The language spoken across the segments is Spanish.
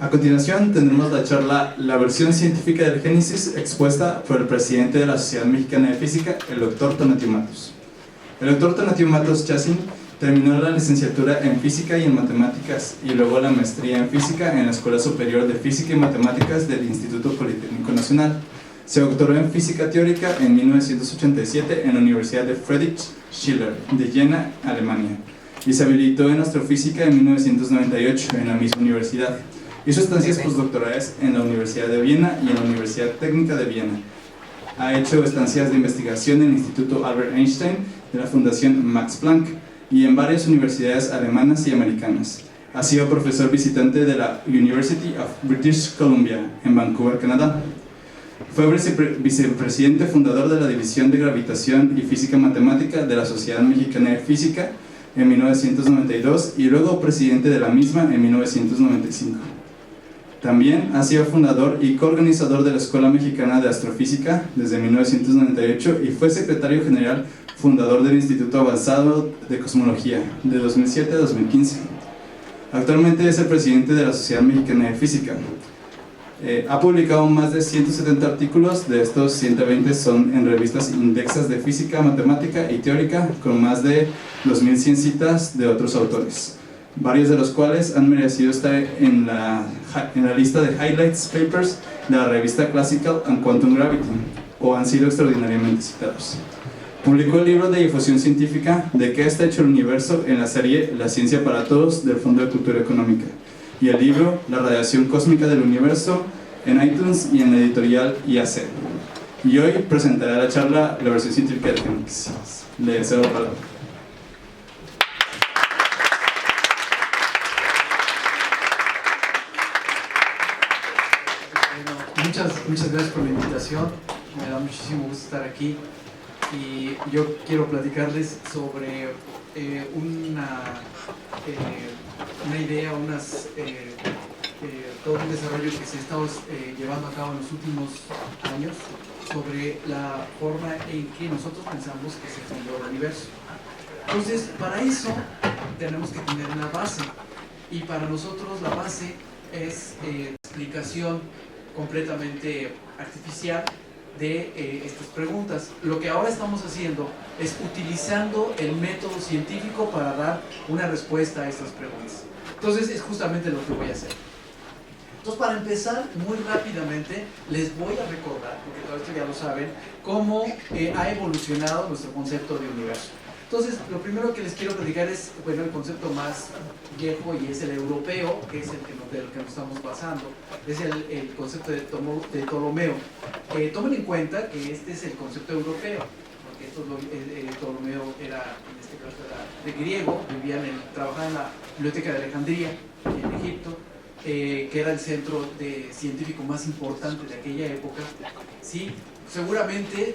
A continuación tendremos la charla La versión científica del Génesis, expuesta por el presidente de la Sociedad Mexicana de Física, el Dr. Tonatiuh Matus. El Dr. Tonatiuh Matus Chacín terminó la licenciatura en Física y en Matemáticas y luego la maestría en Física en la Escuela Superior de Física y Matemáticas del Instituto Politécnico Nacional. Se doctoró en Física Teórica en 1987 en la Universidad de Friedrich Schiller de Jena, Alemania, y se habilitó en Astrofísica en 1998 en la misma universidad. Hizo estancias postdoctorales en la Universidad de Viena y en la Universidad Técnica de Viena. Ha hecho estancias de investigación en el Instituto Albert Einstein de la Fundación Max Planck y en varias universidades alemanas y americanas. Ha sido profesor visitante de la University of British Columbia en Vancouver, Canadá. Fue vicepresidente fundador de la División de Gravitación y Física Matemática de la Sociedad Mexicana de Física en 1992 y luego presidente de la misma en 1995. También ha sido fundador y coorganizador de la Escuela Mexicana de Astrofísica desde 1998 y fue secretario general fundador del Instituto Avanzado de Cosmología de 2007 a 2015. Actualmente es el presidente de la Sociedad Mexicana de Física. Ha publicado más de 170 artículos, de estos 120 son en revistas indexas de física, matemática y teórica, con más de 2100 citas de otros autores, varios de los cuales han merecido estar en la lista de Highlights Papers de la revista Classical and Quantum Gravity, o han sido extraordinariamente citados. Publicó el libro de difusión científica ¿De qué está hecho el universo? En la serie La ciencia para todos del Fondo de Cultura Económica, y el libro La radiación cósmica del universo en iTunes y en la editorial IAC. Y hoy presentaré la charla La versión científica del Génesis. Le cedo la palabra. Muchas gracias por la invitación, me da muchísimo gusto estar aquí y yo quiero platicarles sobre una idea, todo un desarrollo que se ha estado llevando a cabo en los últimos años sobre la forma en que nosotros pensamos que se fundó el universo. Entonces, para eso tenemos que tener una base, y para nosotros la base es explicación completamente artificial de estas preguntas. Lo que ahora estamos haciendo es utilizando el método científico para dar una respuesta a estas preguntas. Entonces es justamente lo que voy a hacer. Entonces, para empezar, muy rápidamente les voy a recordar, porque todo esto ya lo saben, cómo ha evolucionado nuestro concepto de universo. Entonces, lo primero que les quiero platicar es, bueno, el concepto más viejo, y es el europeo, que es el del que nos estamos basando, es el concepto de Ptolomeo. Tomen en cuenta que este es el concepto europeo, porque Ptolomeo era, en este caso, era de griego, trabajaba en la Biblioteca de Alejandría, en Egipto, que era el centro científico más importante de aquella época. Sí, seguramente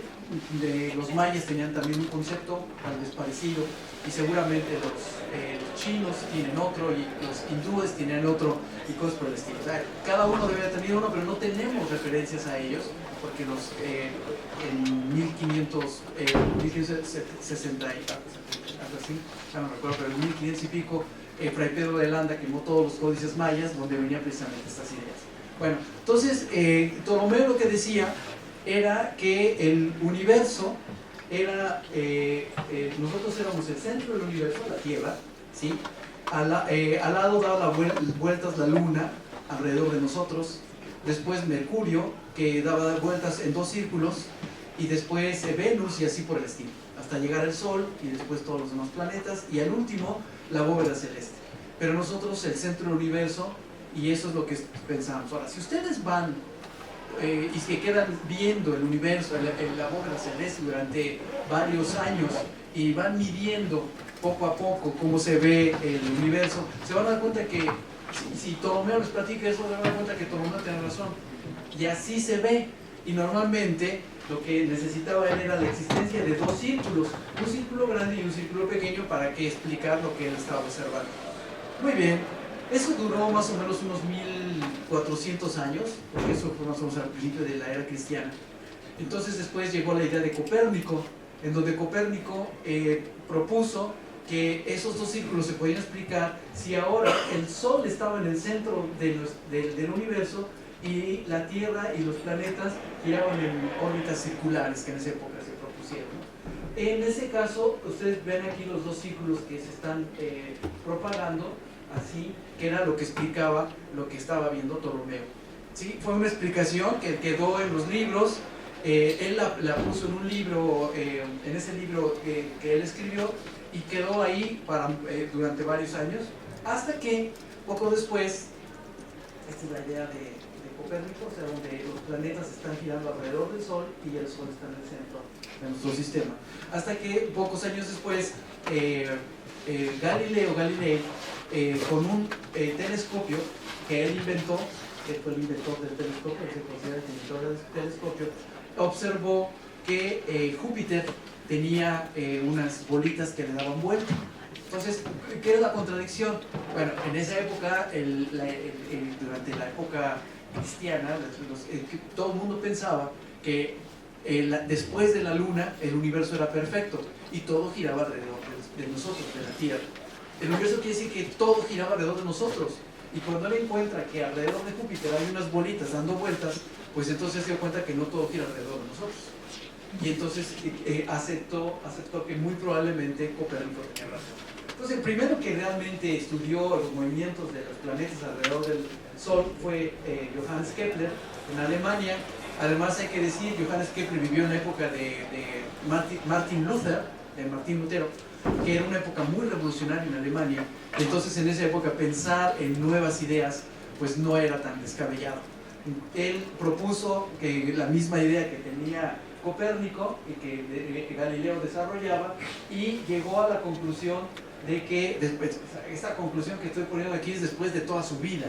los mayas tenían también un concepto tal vez parecido, y seguramente los chinos tienen otro, y los hindúes tienen otro, y cosas por el estilo. O sea, cada uno debe tener uno, pero no tenemos referencias a ellos, porque en 1560 y algo así, ya no recuerdo, pero en 1500 y pico, Fray Pedro de Landa quemó todos los códices mayas donde venían precisamente estas ideas. Bueno, entonces Ptolomeo lo que decía era que el universo era, nosotros éramos el centro del universo, la Tierra, ¿sí? Al lado daba vueltas la Luna alrededor de nosotros, después Mercurio, que daba vueltas en dos círculos, y después Venus, y así por el estilo, hasta llegar al Sol, y después todos los demás planetas, y al último la bóveda celeste. Pero nosotros el centro del universo, y eso es lo que pensamos. Ahora, si ustedes van y se quedan viendo el universo, la bóveda celeste durante varios años, y van midiendo poco a poco cómo se ve el universo, se van a dar cuenta que si Ptolomeo les platica eso, se van a dar cuenta que Ptolomeo tiene razón, y así se ve. Y normalmente lo que necesitaba él era la existencia de dos círculos, un círculo grande y un círculo pequeño, para que explicar lo que él estaba observando. Muy bien, eso duró más o menos unos 1400 años, porque eso fue más o menos al principio de la era cristiana. Entonces después llegó la idea de Copérnico, en donde Copérnico propuso que esos dos círculos se podían explicar si ahora el Sol estaba en el centro del universo y la Tierra y los planetas giraban en órbitas circulares que en esa época se propusieron, ¿no? En ese caso, ustedes ven aquí los dos círculos que se están propagando, así, que era lo que explicaba lo que estaba viendo Ptolomeo. ¿Sí? Fue una explicación que quedó en los libros, él la puso en un libro, en ese libro que él escribió, y quedó ahí durante varios años, hasta que poco después, esta es la idea de Copérnico, o sea, donde los planetas están girando alrededor del Sol y el Sol está en el centro de nuestro sistema. Hasta que pocos años después, Galileo Galilei, con un telescopio que él inventó, que fue el inventor del telescopio, se considera el inventor del telescopio, observó que Júpiter tenía unas bolitas que le daban vuelta. Entonces, ¿qué es la contradicción? Bueno, en esa época, durante la época cristiana, todo el mundo pensaba que después de la Luna el universo era perfecto y todo giraba alrededor de nosotros, de la Tierra. El universo quiere decir que todo giraba alrededor de nosotros, y cuando él encuentra que alrededor de Júpiter hay unas bolitas dando vueltas, pues entonces se dio cuenta que no todo gira alrededor de nosotros. Y entonces aceptó que muy probablemente Copérnico tenía razón. Entonces el primero que realmente estudió los movimientos de los planetas alrededor del Sol fue Johannes Kepler, en Alemania. Además hay que decir, Johannes Kepler vivió en la época de Martin Lutero, que era una época muy revolucionaria en Alemania. Entonces en esa época pensar en nuevas ideas pues no era tan descabellado. Él propuso que la misma idea que tenía Copérnico y que Galileo desarrollaba, y llegó a la conclusión de que, esta conclusión que estoy poniendo aquí es después de toda su vida,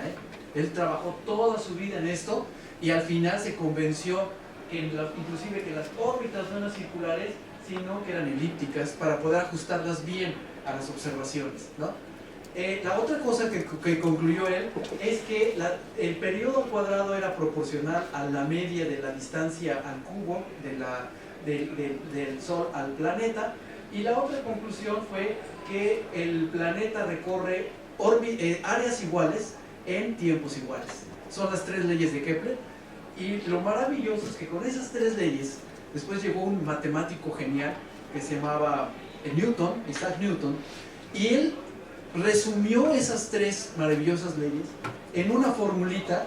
él trabajó toda su vida en esto, y al final se convenció que inclusive que las órbitas no eran circulares, sino que eran elípticas, para poder ajustarlas bien a las observaciones, ¿no? La otra cosa que concluyó él es que el periodo cuadrado era proporcional a la media de la distancia al cubo del Sol al planeta, y la otra conclusión fue que el planeta recorre áreas iguales en tiempos iguales. Son las tres leyes de Kepler, y lo maravilloso es que con esas tres leyes después llegó un matemático genial que se llamaba Isaac Newton, y él resumió esas tres maravillosas leyes en una formulita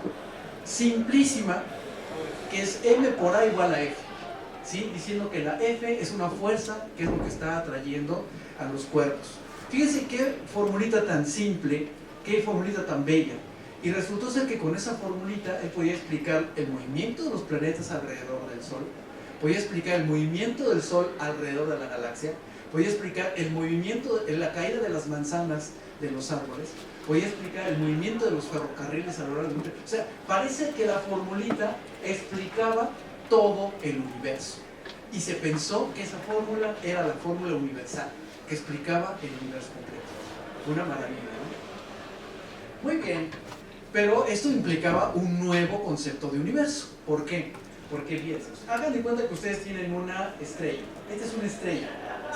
simplísima que es m por a igual a f, ¿sí? Diciendo que la f es una fuerza, que es lo que está atrayendo a los cuerpos. Fíjense qué formulita tan simple, qué formulita tan bella. Y resultó ser que con esa formulita él podía explicar el movimiento de los planetas alrededor del Sol, podía explicar el movimiento del Sol alrededor de la galaxia, podía explicar el movimiento, la caída de las manzanas de los árboles, podía explicar el movimiento de los ferrocarriles a lo largo del mundo. O sea, parece que la formulita explicaba todo el universo. Y se pensó que esa fórmula era la fórmula universal, que explicaba el universo completo. Una maravilla, ¿no? Muy bien, pero esto implicaba un nuevo concepto de universo. ¿Por qué? Porque bien, hagan de cuenta que ustedes tienen una estrella. Esta es una estrella,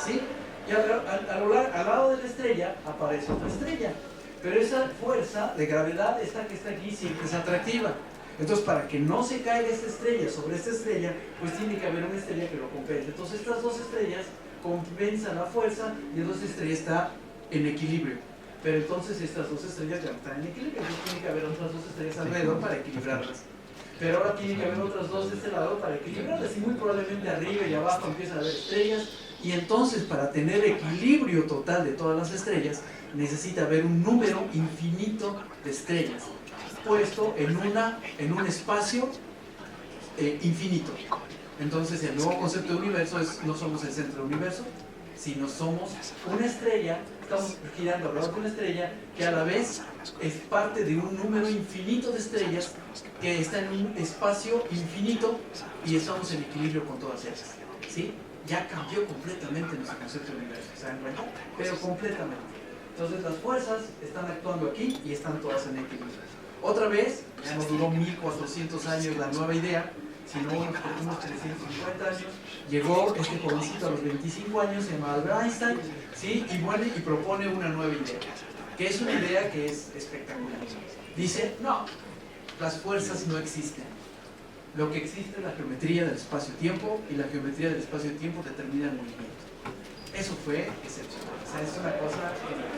¿sí? Y al lado de la estrella aparece otra estrella. Pero esa fuerza de gravedad, esta que está aquí, siempre es atractiva. Entonces, para que no se caiga esta estrella sobre esta estrella, pues tiene que haber una estrella que lo compense. Entonces, estas dos estrellas compensan la fuerza, y entonces esta estrella está en equilibrio. Pero entonces estas dos estrellas ya no están en equilibrio. Entonces tiene que haber otras dos estrellas alrededor para equilibrarlas. Pero ahora tiene que haber otras dos de este lado para equilibrarlas, y muy probablemente arriba y abajo empiezan a haber estrellas, y entonces para tener equilibrio total de todas las estrellas necesita haber un número infinito de estrellas puesto en un espacio infinito. Entonces el nuevo concepto de universo es: no somos el centro del universo, sino somos una estrella, estamos girando alrededor de una estrella que a la vez es parte de un número infinito de estrellas que está en un espacio infinito, y estamos en equilibrio con todas ellas, ¿sí? Ya cambió completamente nuestro concepto de universo, ¿se dan cuenta? Pero completamente. Entonces las fuerzas están actuando aquí y están todas en equilibrio. Otra vez, ya nos duró 1400 años la nueva idea, sino unos 350 años. Llegó este jovencito a los 25 años, se llama Albert Einstein, ¿sí? Y propone una nueva idea, que es una idea que es espectacular. Dice, no, las fuerzas no existen. Lo que existe es la geometría del espacio-tiempo, y la geometría del espacio-tiempo determina el movimiento. Eso fue excepcional, o sea, es una cosa genial.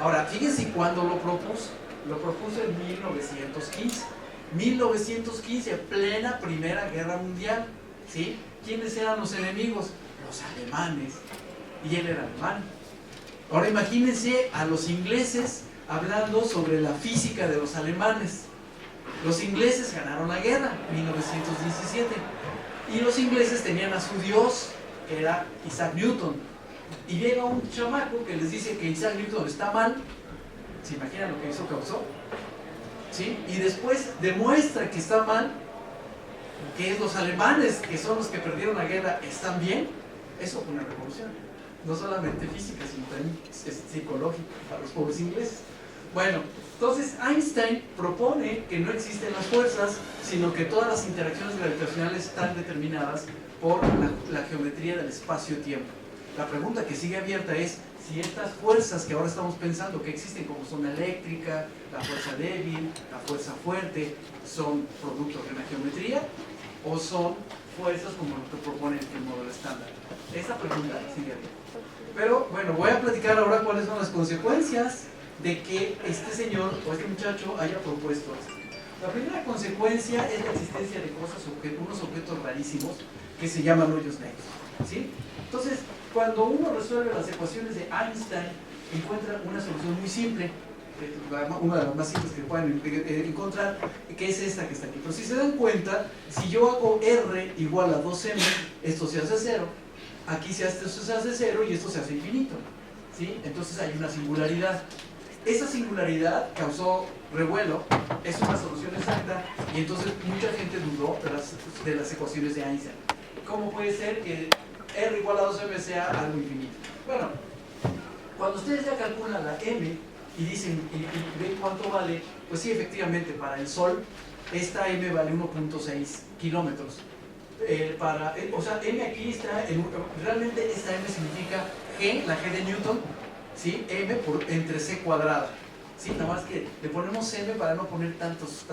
Ahora, fíjense cuándo lo propuso. Lo propuso en 1915. 1915, plena Primera Guerra Mundial, ¿sí? ¿Quiénes eran los enemigos? Los alemanes. Y él era alemán. Ahora imagínense a los ingleses hablando sobre la física de los alemanes. Los ingleses ganaron la guerra, 1917. Y los ingleses tenían a su dios, que era Isaac Newton. Y llega un chamaco que les dice que Isaac Newton está mal. ¿Se imaginan lo que eso causó? ¿Sí? Y después demuestra que está mal, que los alemanes, que son los que perdieron la guerra, están bien. Eso fue una revolución, no solamente física, sino también psicológica para los pobres ingleses. Bueno, entonces Einstein propone que no existen las fuerzas, sino que todas las interacciones gravitacionales están determinadas por la geometría del espacio-tiempo. La pregunta que sigue abierta es si estas fuerzas que ahora estamos pensando que existen, como son la eléctrica, la fuerza débil, la fuerza fuerte, son productos de la geometría o son fuerzas como lo que propone el modelo estándar. Esa pregunta sigue abierta. Pero bueno, voy a platicar ahora cuáles son las consecuencias de que este señor o este muchacho haya propuesto esto. La primera consecuencia es la existencia de unos objetos rarísimos que se llaman hoyos negros, ¿sí? Entonces, cuando uno resuelve las ecuaciones de Einstein, encuentra una solución muy simple, una de las más simples que pueden encontrar, que es esta que está aquí. Pero si se dan cuenta, si yo hago R igual a 2m, esto se hace 0, aquí esto se hace 0 y esto se hace infinito, ¿sí? Entonces hay una singularidad. Esa singularidad causó revuelo, es una solución exacta, y entonces mucha gente dudó de las ecuaciones de Einstein. ¿Cómo puede ser que R igual a 2m sea algo infinito? Bueno, cuando ustedes ya calculan la m y dicen y ven cuánto vale, pues sí, efectivamente, para el Sol, esta m vale 1.6 kilómetros. O sea, m aquí está, realmente esta m significa g, la g de Newton, ¿sí? M entre c cuadrada, ¿sí? Nada más que le ponemos m para no poner tantos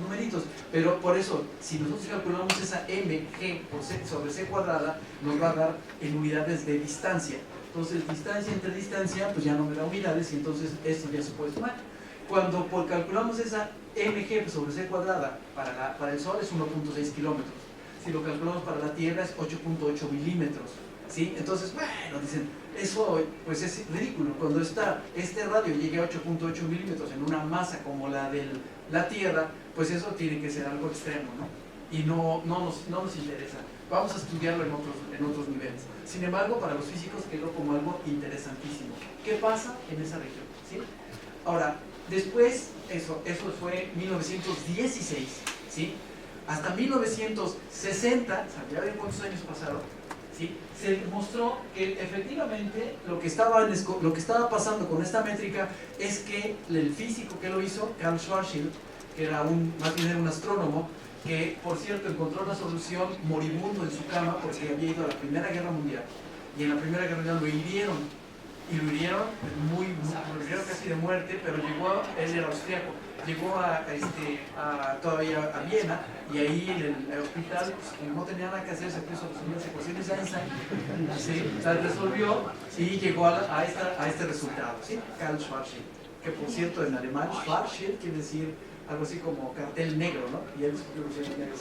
numeritos, pero por eso, si nosotros calculamos esa m, g por c, sobre c cuadrada, nos va a dar en unidades de distancia. Entonces, distancia entre distancia, pues ya no me da unidades, y entonces esto ya se puede sumar. Cuando calculamos esa mg sobre c cuadrada para el Sol es 1.6 kilómetros. Si lo calculamos para la Tierra es 8.8 milímetros, ¿sí? Entonces, bueno, dicen, eso pues es ridículo. Cuando este radio llegue a 8.8 milímetros en una masa como la de la Tierra, pues eso tiene que ser algo extremo, ¿no? Y no nos interesa. Vamos a estudiarlo en otros niveles. Sin embargo, para los físicos quedó como algo interesantísimo. ¿Qué pasa en esa región? ¿Sí? Ahora, después, eso fue 1916, ¿sí? Hasta 1960, ¿ya ven cuántos años pasaron? ¿Sí? Se demostró que efectivamente lo que estaba pasando con esta métrica es que el físico que lo hizo, Karl Schwarzschild, que era más bien un astrónomo, que por cierto encontró una solución moribundo en su cama porque había ido a la Primera Guerra Mundial, y en la Primera Guerra Mundial lo hirieron casi de muerte, pero él era austriaco, llegó todavía a Viena, y ahí en el hospital, pues, como no tenía nada que hacer, se puso a resolver las ecuaciones de Einstein, ¿sí? Las resolvió y llegó a este resultado, ¿sí? Karl Schwarzschild, que por cierto en alemán Schwarzschild quiere decir algo así como cartel negro, ¿no? Y él descubrió que era negro,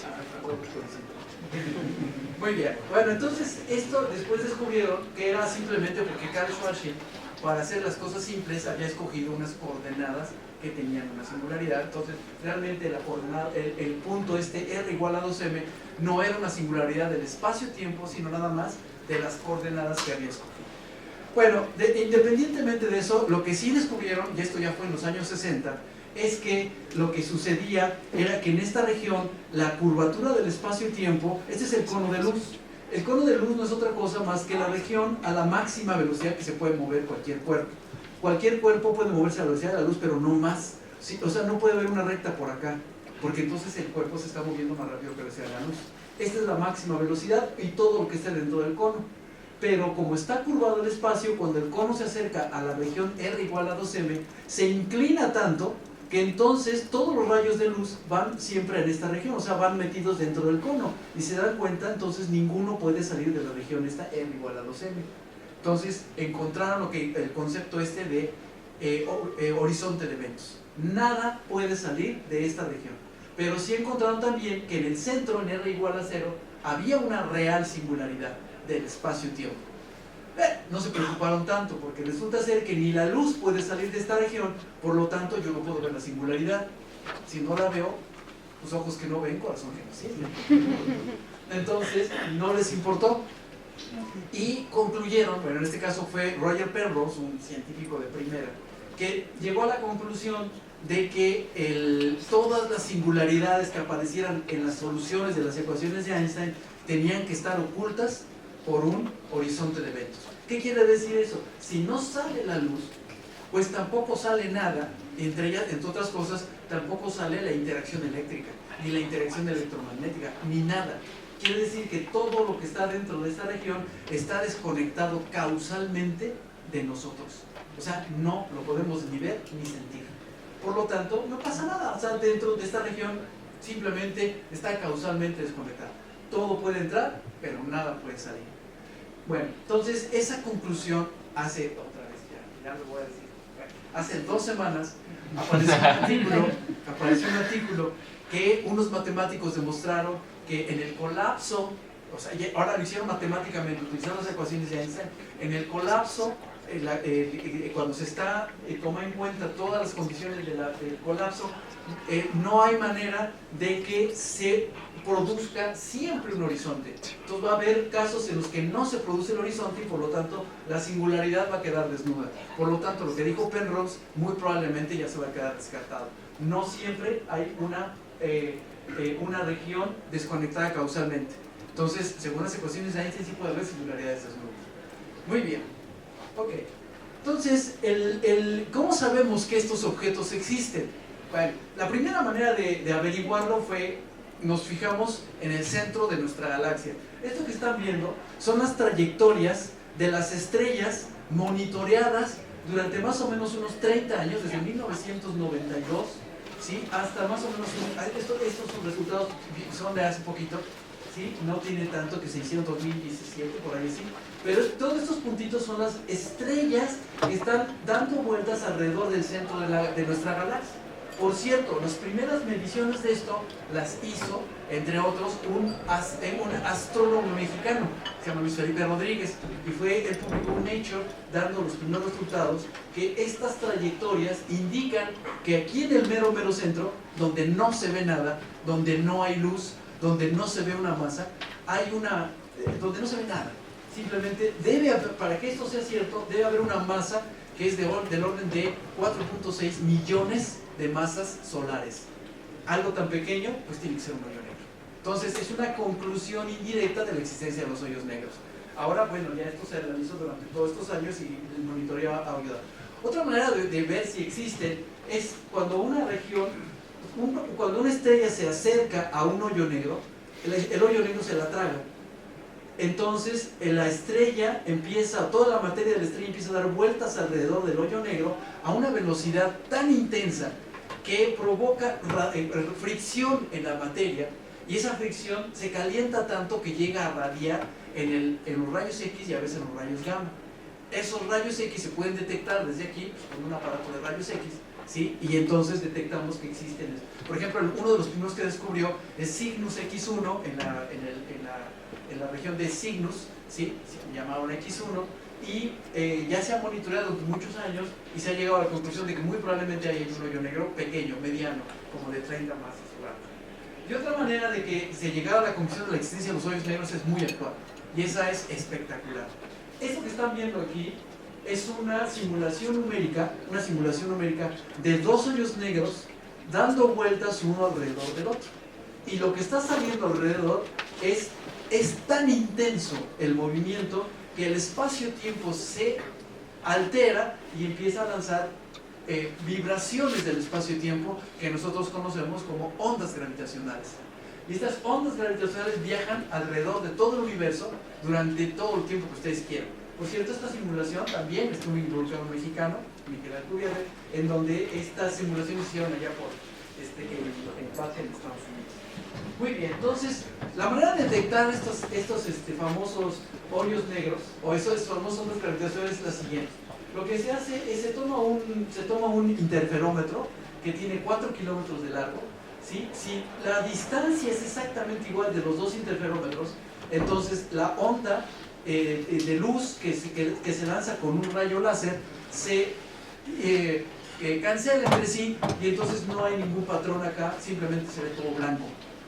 muy bien. Bueno, entonces esto después descubrieron que era simplemente porque Karl Schwarzschild, para hacer las cosas simples, había escogido unas coordenadas que tenían una singularidad. Entonces realmente la coordenada, el punto R igual a 2m no era una singularidad del espacio-tiempo, sino nada más de las coordenadas que había escogido. Bueno, independientemente de eso, lo que sí descubrieron, y esto ya fue en los años 60, es que lo que sucedía era que en esta región la curvatura del espacio-tiempo, este es el cono de luz. El cono de luz no es otra cosa más que la región a la máxima velocidad que se puede mover cualquier cuerpo. Cualquier cuerpo puede moverse a la velocidad de la luz, pero no más, ¿sí? O sea, no puede haber una recta por acá. porque entonces el cuerpo se está moviendo más rápido que la velocidad de la luz. Esta es la máxima velocidad y todo lo que está dentro del cono. Pero como está curvado el espacio, cuando el cono se acerca a la región R igual a 2m, se inclina tanto que entonces todos los rayos de luz van siempre en esta región, o sea, van metidos dentro del cono. Y se dan cuenta, entonces ninguno puede salir de la región esta R igual a 2m. Entonces encontraron el concepto este de horizonte de eventos. Nada puede salir de esta región. Pero sí encontraron también que en el centro, en R igual a 0, había una real singularidad del espacio-tiempo. No se preocuparon tanto, porque resulta ser que ni la luz puede salir de esta región, por lo tanto yo no puedo ver la singularidad. Si no la veo, pues ojos que no ven, corazón que no siente. Entonces, no les importó. Y concluyeron, bueno, en este caso fue Roger Penrose, un científico de primera, que llegó a la conclusión de que todas las singularidades que aparecieran en las soluciones de las ecuaciones de Einstein tenían que estar ocultas por un horizonte de eventos. ¿Qué quiere decir eso? Si no sale la luz, pues tampoco sale nada, entre ellas, entre otras cosas, tampoco sale la interacción eléctrica, ni la interacción electromagnética, ni nada. Quiere decir que todo lo que está dentro de esta región está desconectado causalmente de nosotros. O sea, no lo podemos ni ver ni sentir. Por lo tanto, no pasa nada. O sea, dentro de esta región simplemente está causalmente desconectado. Todo puede entrar, pero nada puede salir. Bueno, entonces esa conclusión hace, otra vez ya lo voy a decir, hace 2 semanas apareció un artículo que unos matemáticos demostraron que en el colapso, o sea, ahora lo hicieron matemáticamente, utilizando las ecuaciones de Einstein, en el colapso, cuando se toma en cuenta todas las condiciones del colapso, no hay manera de que se produzca siempre un horizonte. Entonces va a haber casos en los que no se produce el horizonte y por lo tanto la singularidad va a quedar desnuda. Por lo tanto, lo que dijo Penrose muy probablemente ya se va a quedar descartado. No siempre hay una región desconectada causalmente. Entonces, según las ecuaciones de Einstein, sí puede haber singularidades desnudas. Muy bien. Ok. Entonces, ¿cómo sabemos que estos objetos existen? Bueno, la primera manera de averiguarlo fue, nos fijamos en el centro de nuestra galaxia. Esto que están viendo son las trayectorias de las estrellas monitoreadas durante más o menos unos 30 años, desde 1992, ¿sí? Hasta más o menos, estos son resultados, son de hace poquito, ¿sí? No tiene tanto, que se hicieron en 2017, por ahí sí. Pero todos estos puntitos son las estrellas que están dando vueltas alrededor del centro de nuestra galaxia. Por cierto, las primeras mediciones de esto las hizo, entre otros, un astrónomo mexicano, se llama Luis Felipe Rodríguez, y él publicó en Nature, dando los primeros resultados, que estas trayectorias indican que aquí en el mero centro, donde no se ve nada, donde no hay luz, donde no se ve una masa, donde no se ve nada. Simplemente para que esto sea cierto, debe haber una masa que es del orden de 4.6 millones de masas solares. Algo tan pequeño, pues tiene que ser un hoyo negro. Entonces es una conclusión indirecta de la existencia de los hoyos negros. Ahora, bueno, ya esto se realizó durante todos estos años y el monitoreo ha ayudado. Otra manera de ver si existen es cuando una región, cuando una estrella se acerca a un hoyo negro, el hoyo negro se la traga. Entonces la estrella toda la materia de la estrella empieza a dar vueltas alrededor del hoyo negro a una velocidad tan intensa que provoca fricción en la materia, y esa fricción se calienta tanto que llega a radiar en los rayos X y a veces en los rayos gamma. Esos rayos X se pueden detectar desde aquí, pues, con un aparato de rayos X, ¿sí? Y entonces detectamos que existen. Por ejemplo, uno de los primeros que descubrió es Cygnus X1 en la región de Cygnus, ¿sí? Se llamaron X1, y ya se ha monitoreado durante muchos años y se ha llegado a la conclusión de que muy probablemente hay un hoyo negro pequeño, mediano, como de 30 masas solares. Y otra manera de que se llegara a la conclusión de la existencia de los hoyos negros es muy actual, y esa es espectacular. Esto que están viendo aquí es una simulación numérica de 2 hoyos negros dando vueltas uno alrededor del otro. Y lo que está saliendo alrededor es tan intenso el movimiento que el espacio-tiempo se altera y empieza a lanzar vibraciones del espacio-tiempo que nosotros conocemos como ondas gravitacionales. Y estas ondas gravitacionales viajan alrededor de todo el universo durante todo el tiempo que ustedes quieran. Por cierto, esta simulación también estuvo involucrado un mexicano, Miguel Alcubierre, en donde estas simulaciones se hicieron allá por el empate en Estados Unidos. Muy bien, entonces, la manera de detectar estos famosos hoyos negros, o esos famosos ondas gravitacionales, es la siguiente. Lo que se hace es, se toma un interferómetro que tiene 4 kilómetros de largo, ¿sí? Si la distancia es exactamente igual de los dos interferómetros, entonces la onda de luz que se lanza con un rayo láser se cancela entre sí, y entonces no hay ningún patrón acá, simplemente se ve todo blanco.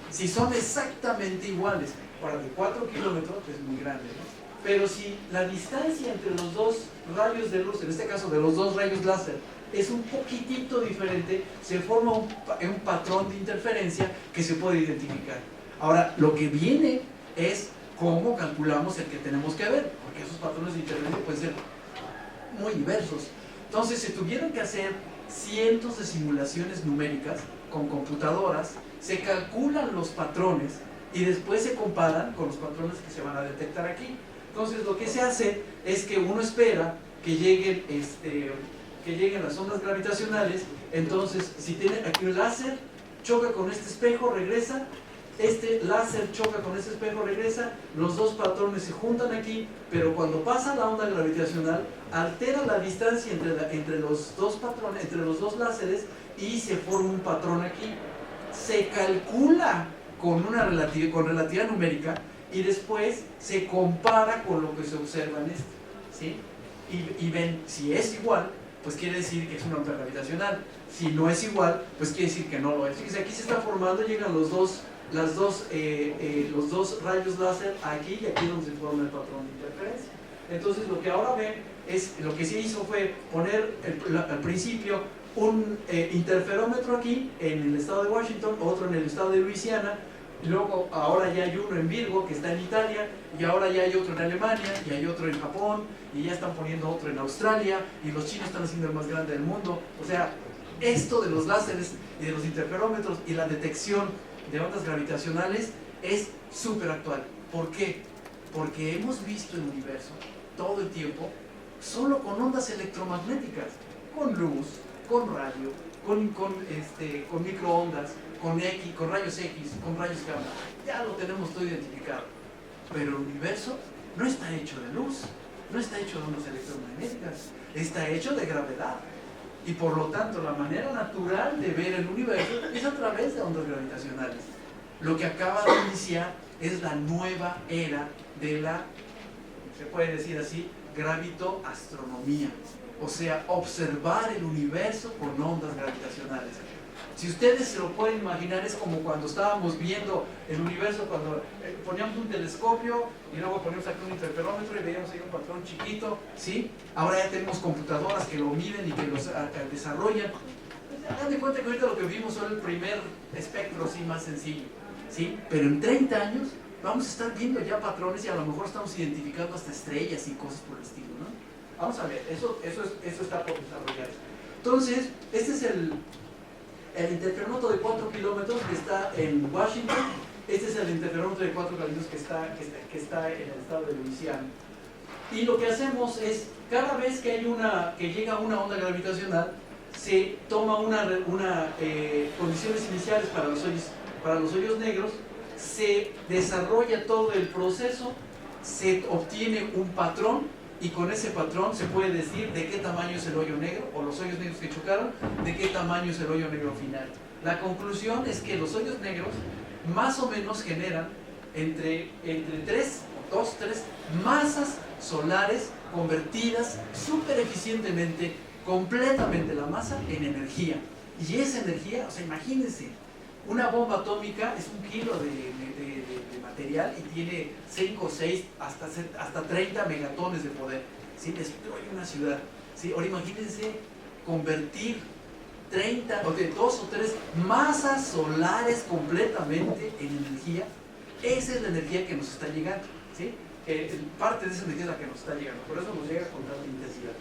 Si son exactamente iguales, ahora de 4 kilómetros, que es muy grande, ¿no? Pero si la distancia entre los dos rayos de luz, en este caso de los dos rayos láser, es un poquitito diferente, se forma un patrón de interferencia que se puede identificar. Ahora, lo que viene es cómo calculamos el que tenemos que ver, porque esos patrones de interferencia pueden ser muy diversos. Entonces, se tuvieron que hacer cientos de simulaciones numéricas con computadoras, se calculan los patrones y después se comparan con los patrones que se van a detectar aquí. Entonces, lo que se hace es que uno espera que lleguen las ondas gravitacionales. Entonces, si tiene aquí un láser, choca con este espejo, regresa, este láser choca con este espejo, regresa, los dos patrones se juntan aquí, pero cuando pasa la onda gravitacional, altera la distancia entre los dos patrones, entre los dos láseres, y se forma un patrón aquí. Se calcula con relatividad numérica, y después se compara con lo que se observa en este, ¿sí? Y ven, si es igual, pues quiere decir que es una onda gravitacional. Si no es igual, pues quiere decir que no lo es. Fíjense, aquí se está formando, llegan los dos rayos láser aquí, y aquí es donde se forma el patrón de interferencia. Entonces, lo que ahora ven es, lo que se hizo fue poner al principio un interferómetro aquí en el estado de Washington, otro en el estado de Luisiana, y luego ahora ya hay uno en Virgo que está en Italia, y ahora ya hay otro en Alemania, y hay otro en Japón, y ya están poniendo otro en Australia, y los chinos están haciendo el más grande del mundo. O sea, esto de los láseres y de los interferómetros y la detección de ondas gravitacionales es súper actual. ¿Por qué? Porque hemos visto el universo todo el tiempo solo con ondas electromagnéticas, con luz, con radio, con microondas, con rayos X, con rayos gamma. Ya lo tenemos todo identificado. Pero el universo no está hecho de luz, no está hecho de ondas electromagnéticas, está hecho de gravedad. Y por lo tanto, la manera natural de ver el universo es a través de ondas gravitacionales. Lo que acaba de iniciar es la nueva era de la, se puede decir así, gravitoastronomía. O sea, observar el universo con ondas gravitacionales. Si ustedes se lo pueden imaginar, es como cuando estábamos viendo el universo, cuando poníamos un telescopio y luego poníamos aquí un interferómetro y veíamos ahí un patrón chiquito, ¿sí? Ahora ya tenemos computadoras que lo miden y que los desarrollan. Hagan de cuenta que ahorita lo que vimos fue el primer espectro así más sencillo, ¿sí? Pero en 30 años vamos a estar viendo ya patrones y a lo mejor estamos identificando hasta estrellas y cosas por el estilo, ¿no? Vamos a ver, eso está por desarrollar. Entonces, este es el interferómetro de 4 kilómetros que está en Washington. Este es el interferómetro de 4 kilómetros que está en el estado de Luisiana. Y lo que hacemos es, cada vez que llega una onda gravitacional, se toma condiciones iniciales para los hoyos negros, se desarrolla todo el proceso, se obtiene un patrón, y con ese patrón se puede decir de qué tamaño es el hoyo negro, o los hoyos negros que chocaron, de qué tamaño es el hoyo negro final. La conclusión es que los hoyos negros más o menos generan entre 3 masas solares convertidas súper eficientemente, completamente la masa en energía. Y esa energía, o sea, imagínense, una bomba atómica es 1 kilo de material y tiene 5, 6, hasta 30 megatones de poder, ¿sí? Destruye una ciudad, ¿sí? Ahora imagínense convertir 2 o 3 masas solares completamente en energía. Esa es la energía que nos está llegando, ¿sí? Parte de esa energía es la que nos está llegando, por eso nos llega con tanta intensidad.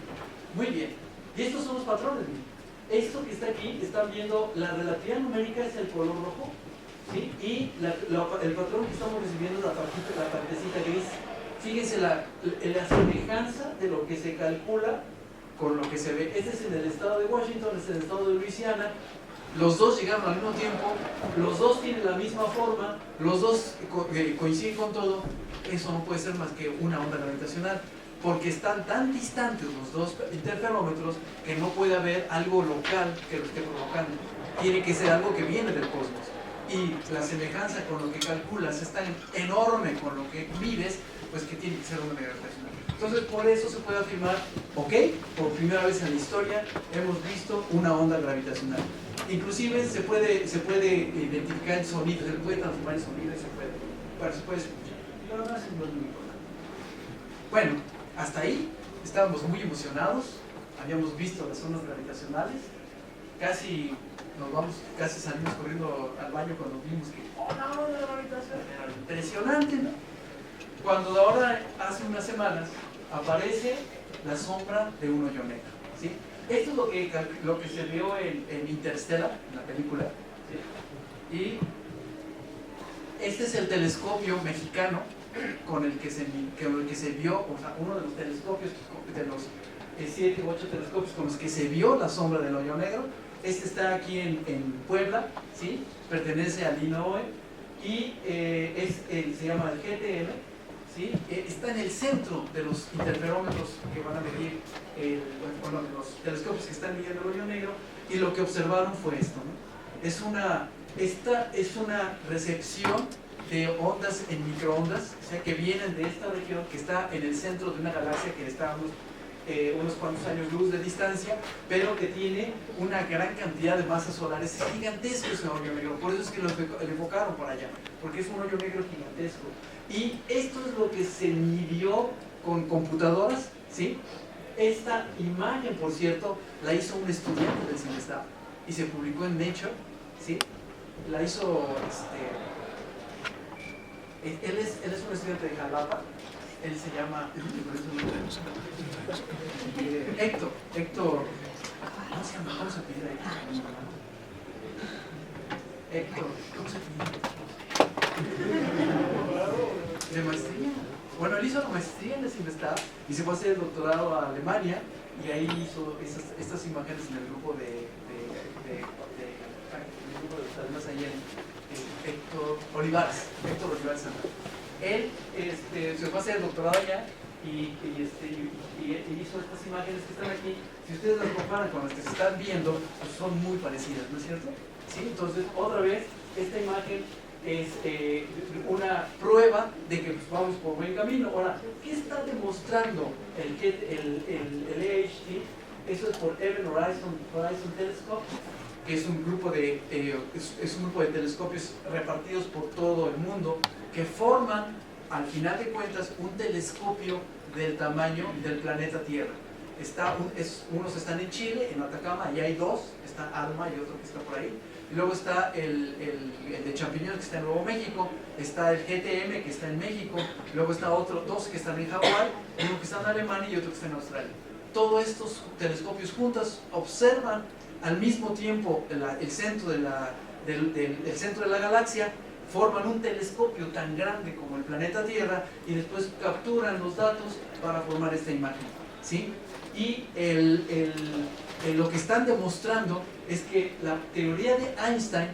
Muy bien, y estos son los patrones, ¿sí? Esto que está aquí, están viendo, la relatividad numérica es el color rojo, ¿sí? Y el patrón que estamos recibiendo es la partecita gris. Fíjense la semejanza de lo que se calcula con lo que se ve. Este es en el estado de Washington, este es en el estado de Luisiana. Los dos llegaron al mismo tiempo, los dos tienen la misma forma, los dos coinciden con todo. Eso no puede ser más que una onda gravitacional, porque están tan distantes los dos interferómetros que no puede haber algo local que lo esté provocando. Tiene que ser algo que viene del cosmos. Y la semejanza con lo que calculas es tan enorme con lo que mides, pues que tiene que ser una onda gravitacional. Entonces, por eso se puede afirmar, ok, por primera vez en la historia hemos visto una onda gravitacional. Inclusive se puede identificar el sonido, se puede transformar el sonido y se puede escuchar. Pero no es muy importante. Bueno, hasta ahí estábamos muy emocionados, habíamos visto las ondas gravitacionales, casi salimos corriendo al baño cuando vimos que, oh, la onda gravitacional, era impresionante, ¿no? Cuando ahora, hace unas semanas, aparece la sombra de un hoyo negro, ¿sí? Esto es lo que se vio en Interstellar, en la película, ¿sí? Y este es el telescopio mexicano con el que se vio, o sea, uno de los telescopios, de los 7 u 8 telescopios con los que se vio la sombra del hoyo negro. Este está aquí en Puebla, ¿sí? Pertenece al INOE y se llama el GTM, ¿sí? Está en el centro de los interferómetros que van a medir, de los telescopios que están midiendo el hoyo negro, y lo que observaron fue esto, ¿no? Esta es una recepción de ondas en microondas, o sea, que vienen de esta región que está en el centro de una galaxia que está a unos cuantos años luz de distancia, pero que tiene una gran cantidad de masas solares. Es gigantesco ese hoyo negro, por eso es que lo enfocaron por allá, porque es un hoyo negro gigantesco. Y esto es lo que se midió con computadoras, ¿sí? Esta imagen, por cierto, la hizo un estudiante del CINESTAB y se publicó en Nature, ¿sí? La hizo, él es un estudiante de Jalapa, él se llama Héctor, ¿cómo se llama? ¿Cómo se pide Héctor, ¿cómo se pide? De maestría. Bueno, él hizo la maestría en el CINESTAB y se fue a hacer el doctorado a Alemania, y ahí hizo estas imágenes en el grupo de además ayer, Héctor Olivares Él se fue a hacer el doctorado allá y hizo estas imágenes que están aquí. Si ustedes las comparan con las que se están viendo, pues son muy parecidas, ¿no es cierto? ¿Sí? Entonces, otra vez, esta imagen es una prueba de que pues, vamos por buen camino. Ahora, ¿qué está demostrando el EHT? Eso es por Event Horizon Telescope, que es un grupo de telescopios repartidos por todo el mundo que forman, al final de cuentas, un telescopio del tamaño del planeta Tierra. Unos están en Chile, en Atacama, y hay dos, está ALMA y otro que está por ahí. Y luego está el de champiñones que está en Nuevo México, está el GTM que está en México, luego está dos que están en Hawái, uno que está en Alemania y otro que está en Australia. Todos estos telescopios juntos observan al mismo tiempo el centro de la galaxia, forman un telescopio tan grande como el planeta Tierra y después capturan los datos para formar esta imagen, ¿sí? Y lo que están demostrando es que la teoría de Einstein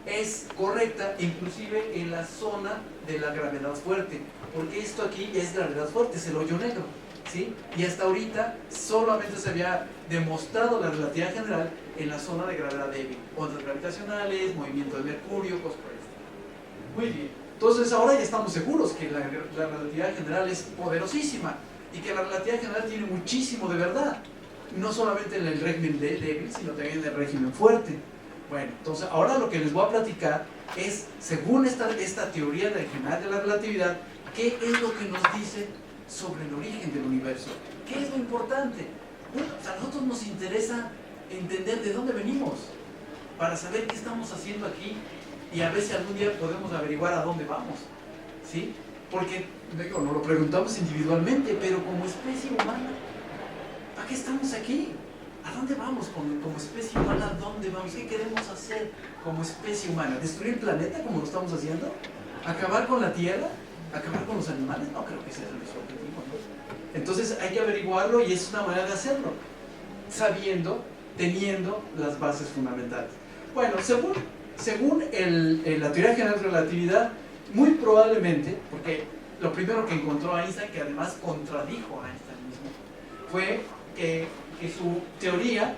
es correcta, inclusive en la zona de la gravedad fuerte, porque esto aquí es gravedad fuerte, es el hoyo negro, ¿sí? Y hasta ahorita solamente se había demostrado la relatividad general en la zona de gravedad débil, ondas gravitacionales, movimiento de mercurio, cosas por el estilo. Muy bien, entonces ahora ya estamos seguros que la relatividad general es poderosísima y que la relatividad general tiene muchísimo de verdad, no solamente en el régimen débil, sino también en el régimen fuerte. Bueno, entonces ahora lo que les voy a platicar es, según esta teoría general de la relatividad, qué es lo que nos dice sobre el origen del universo. ¿Qué es lo importante? Bueno, a nosotros nos interesa entender de dónde venimos, para saber qué estamos haciendo aquí y a ver si algún día podemos averiguar a dónde vamos, ¿sí? Porque, digo, nos lo preguntamos individualmente, pero como especie humana, ¿para qué estamos aquí? ¿A dónde vamos como especie humana? ¿A dónde vamos? ¿Qué queremos hacer como especie humana? ¿Destruir el planeta como lo estamos haciendo? ¿Acabar con la Tierra? ¿Acabar con los animales? No creo que sea nuestro objetivo, ¿no? Entonces hay que averiguarlo y es una manera de hacerlo, sabiendo, teniendo las bases fundamentales. Bueno, según la teoría general de relatividad, muy probablemente, porque lo primero que encontró Einstein, que además contradijo a Einstein mismo, fue que su teoría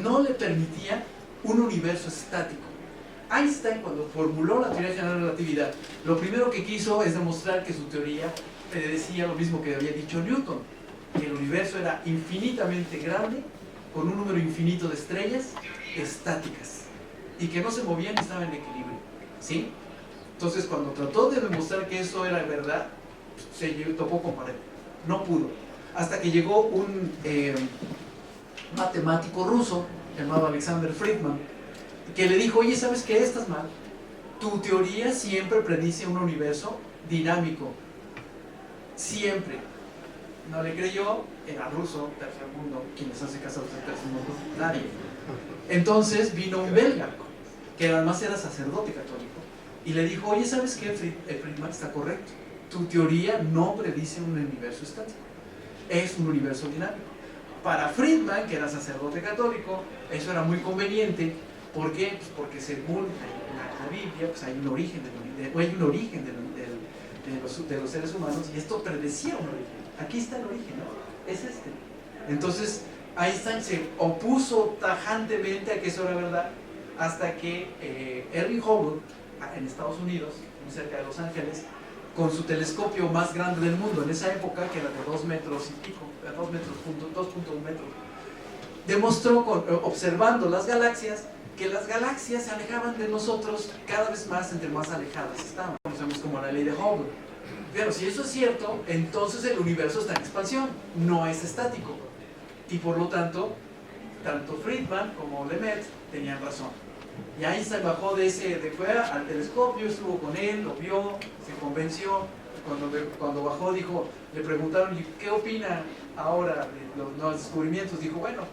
no le permitía un universo estático. Einstein, cuando formuló la teoría general de relatividad, lo primero que quiso es demostrar que su teoría decía lo mismo que había dicho Newton, que el universo era infinitamente grande, con un número infinito de estrellas estáticas, y que no se movían y estaban en equilibrio, ¿sí? Entonces, cuando trató de demostrar que eso era verdad, se topó con pared, no pudo, hasta que llegó un matemático ruso llamado Alexander Friedman, que le dijo: oye, ¿sabes qué? Estás mal. Tu teoría siempre predice un universo dinámico. Siempre. No le creyó, era ruso, tercer mundo. ¿Quién les hace caso a los del tercer mundo? Nadie. Entonces vino un belga, que además era sacerdote católico, y le dijo: oye, ¿sabes qué? Friedman, está correcto. Tu teoría no predice un universo estático. Es un universo dinámico. Para Friedman, que era sacerdote católico, eso era muy conveniente. ¿Por qué? Pues porque según la Biblia, pues hay un origen de los seres humanos, y esto predecía un origen. Aquí está el origen, ¿no? Es este. Entonces Einstein se opuso tajantemente a que eso era verdad, hasta que Edwin Hubble, en Estados Unidos, muy cerca de Los Ángeles, con su telescopio más grande del mundo en esa época, que era de 2 metros y pico, 2.1 metros, demostró, observando las galaxias, que las galaxias se alejaban de nosotros cada vez más entre más alejadas estaban. Conocemos como la ley de Hubble. Pero si eso es cierto, entonces el universo está en expansión, no es estático. Y por lo tanto, tanto Friedman como Lemaitre tenían razón. Y Einstein bajó de fuera al telescopio, estuvo con él, lo vio, se convenció. Cuando bajó, le preguntaron: ¿y qué opina ahora de los nuevos descubrimientos? Dijo: bueno,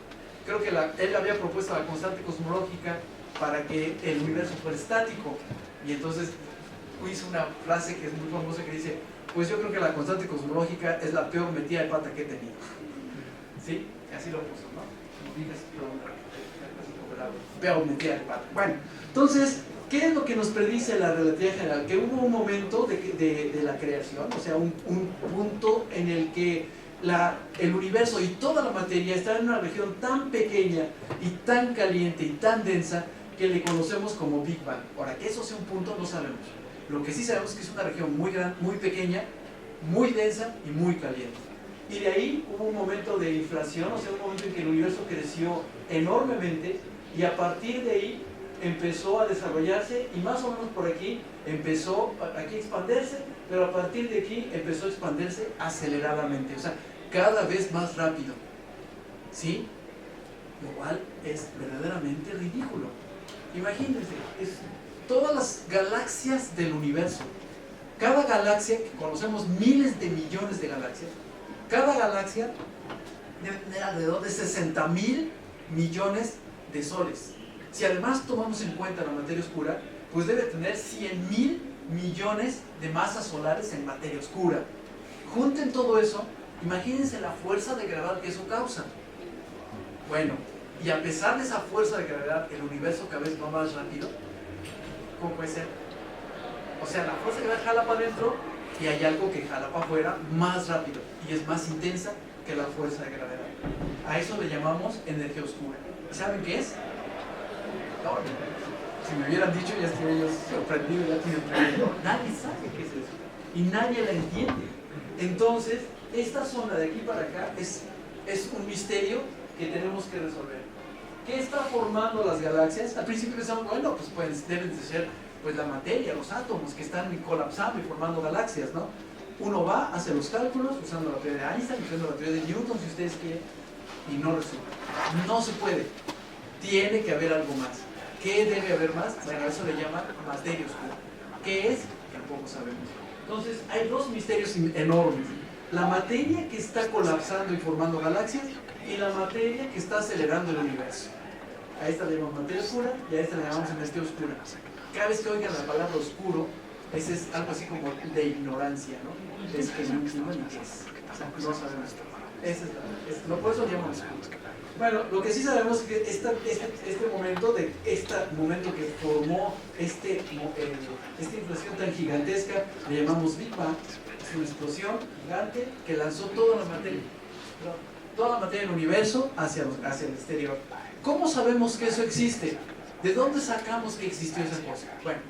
creo que él había propuesto la constante cosmológica para que el universo fuera estático. Y entonces hizo una frase que es muy famosa, que dice: pues yo creo que la constante cosmológica es la peor metida de pata que he tenido. ¿Sí? Así lo puso, ¿no? Peor metida de pata. Bueno, entonces, ¿qué es lo que nos predice la relatividad general? Que hubo un momento de la creación, o sea, un punto en el que el universo y toda la materia está en una región tan pequeña y tan caliente y tan densa que le conocemos como Big Bang. Ahora, que eso sea un punto no sabemos. Lo que sí sabemos es que es una región muy grande, muy pequeña, muy densa y muy caliente. Y de ahí hubo un momento de inflación, o sea, un momento en que el universo creció enormemente, y a partir de ahí empezó a desarrollarse, y más o menos por aquí empezó aquí a expandirse, pero a partir de aquí empezó a expandirse aceleradamente, o sea, cada vez más rápido, ¿sí? Lo cual es verdaderamente ridículo. Imagínense, todas las galaxias del universo, cada galaxia, que conocemos miles de millones de galaxias, cada galaxia debe tener alrededor de 60.000 millones de soles. Si además tomamos en cuenta la materia oscura, pues debe tener 100.000 millones de masas solares en materia oscura. Junten todo eso, imagínense la fuerza de gravedad que eso causa. Bueno, y a pesar de esa fuerza de gravedad, el universo cada vez va más rápido. ¿Cómo puede ser? O sea, la fuerza de gravedad jala para adentro, y hay algo que jala para afuera más rápido y es más intensa que la fuerza de gravedad. A eso le llamamos energía oscura. ¿Saben qué es? No, si me hubieran dicho, ya estaría yo sorprendido, ya estoy sorprendido. Nadie sabe qué es eso y nadie la entiende. Entonces, esta zona de aquí para acá es un misterio que tenemos que resolver. ¿Qué está formando las galaxias? Al principio pensamos, bueno, pues deben de ser pues la materia, los átomos que están colapsando y formando galaxias, ¿no? Uno va, hace los cálculos usando la teoría de Einstein, usando la teoría de Newton, si ustedes quieren, y no resulta. No se puede. Tiene que haber algo más. ¿Qué debe haber más? Bueno, eso le llaman materia oscura. ¿Qué es? Tampoco sabemos. Entonces, hay dos misterios enormes. La materia que está colapsando y formando galaxias, y la materia que está acelerando el universo. A esta le llamamos materia oscura y a esta le llamamos energía oscura. Cada vez que oigan la palabra oscuro, ese es algo así como de ignorancia, ¿no? Es que no entiendo ni qué es. O sea, no sabemos. No, por eso lo llamamos oscuro. Bueno, lo que sí sabemos es que este momento que formó esta inflación tan gigantesca, le llamamos Big Bang. Es una explosión gigante que lanzó toda la materia del universo hacia el exterior. ¿Cómo sabemos que eso existe? ¿De dónde sacamos que existió esa cosa? Bueno,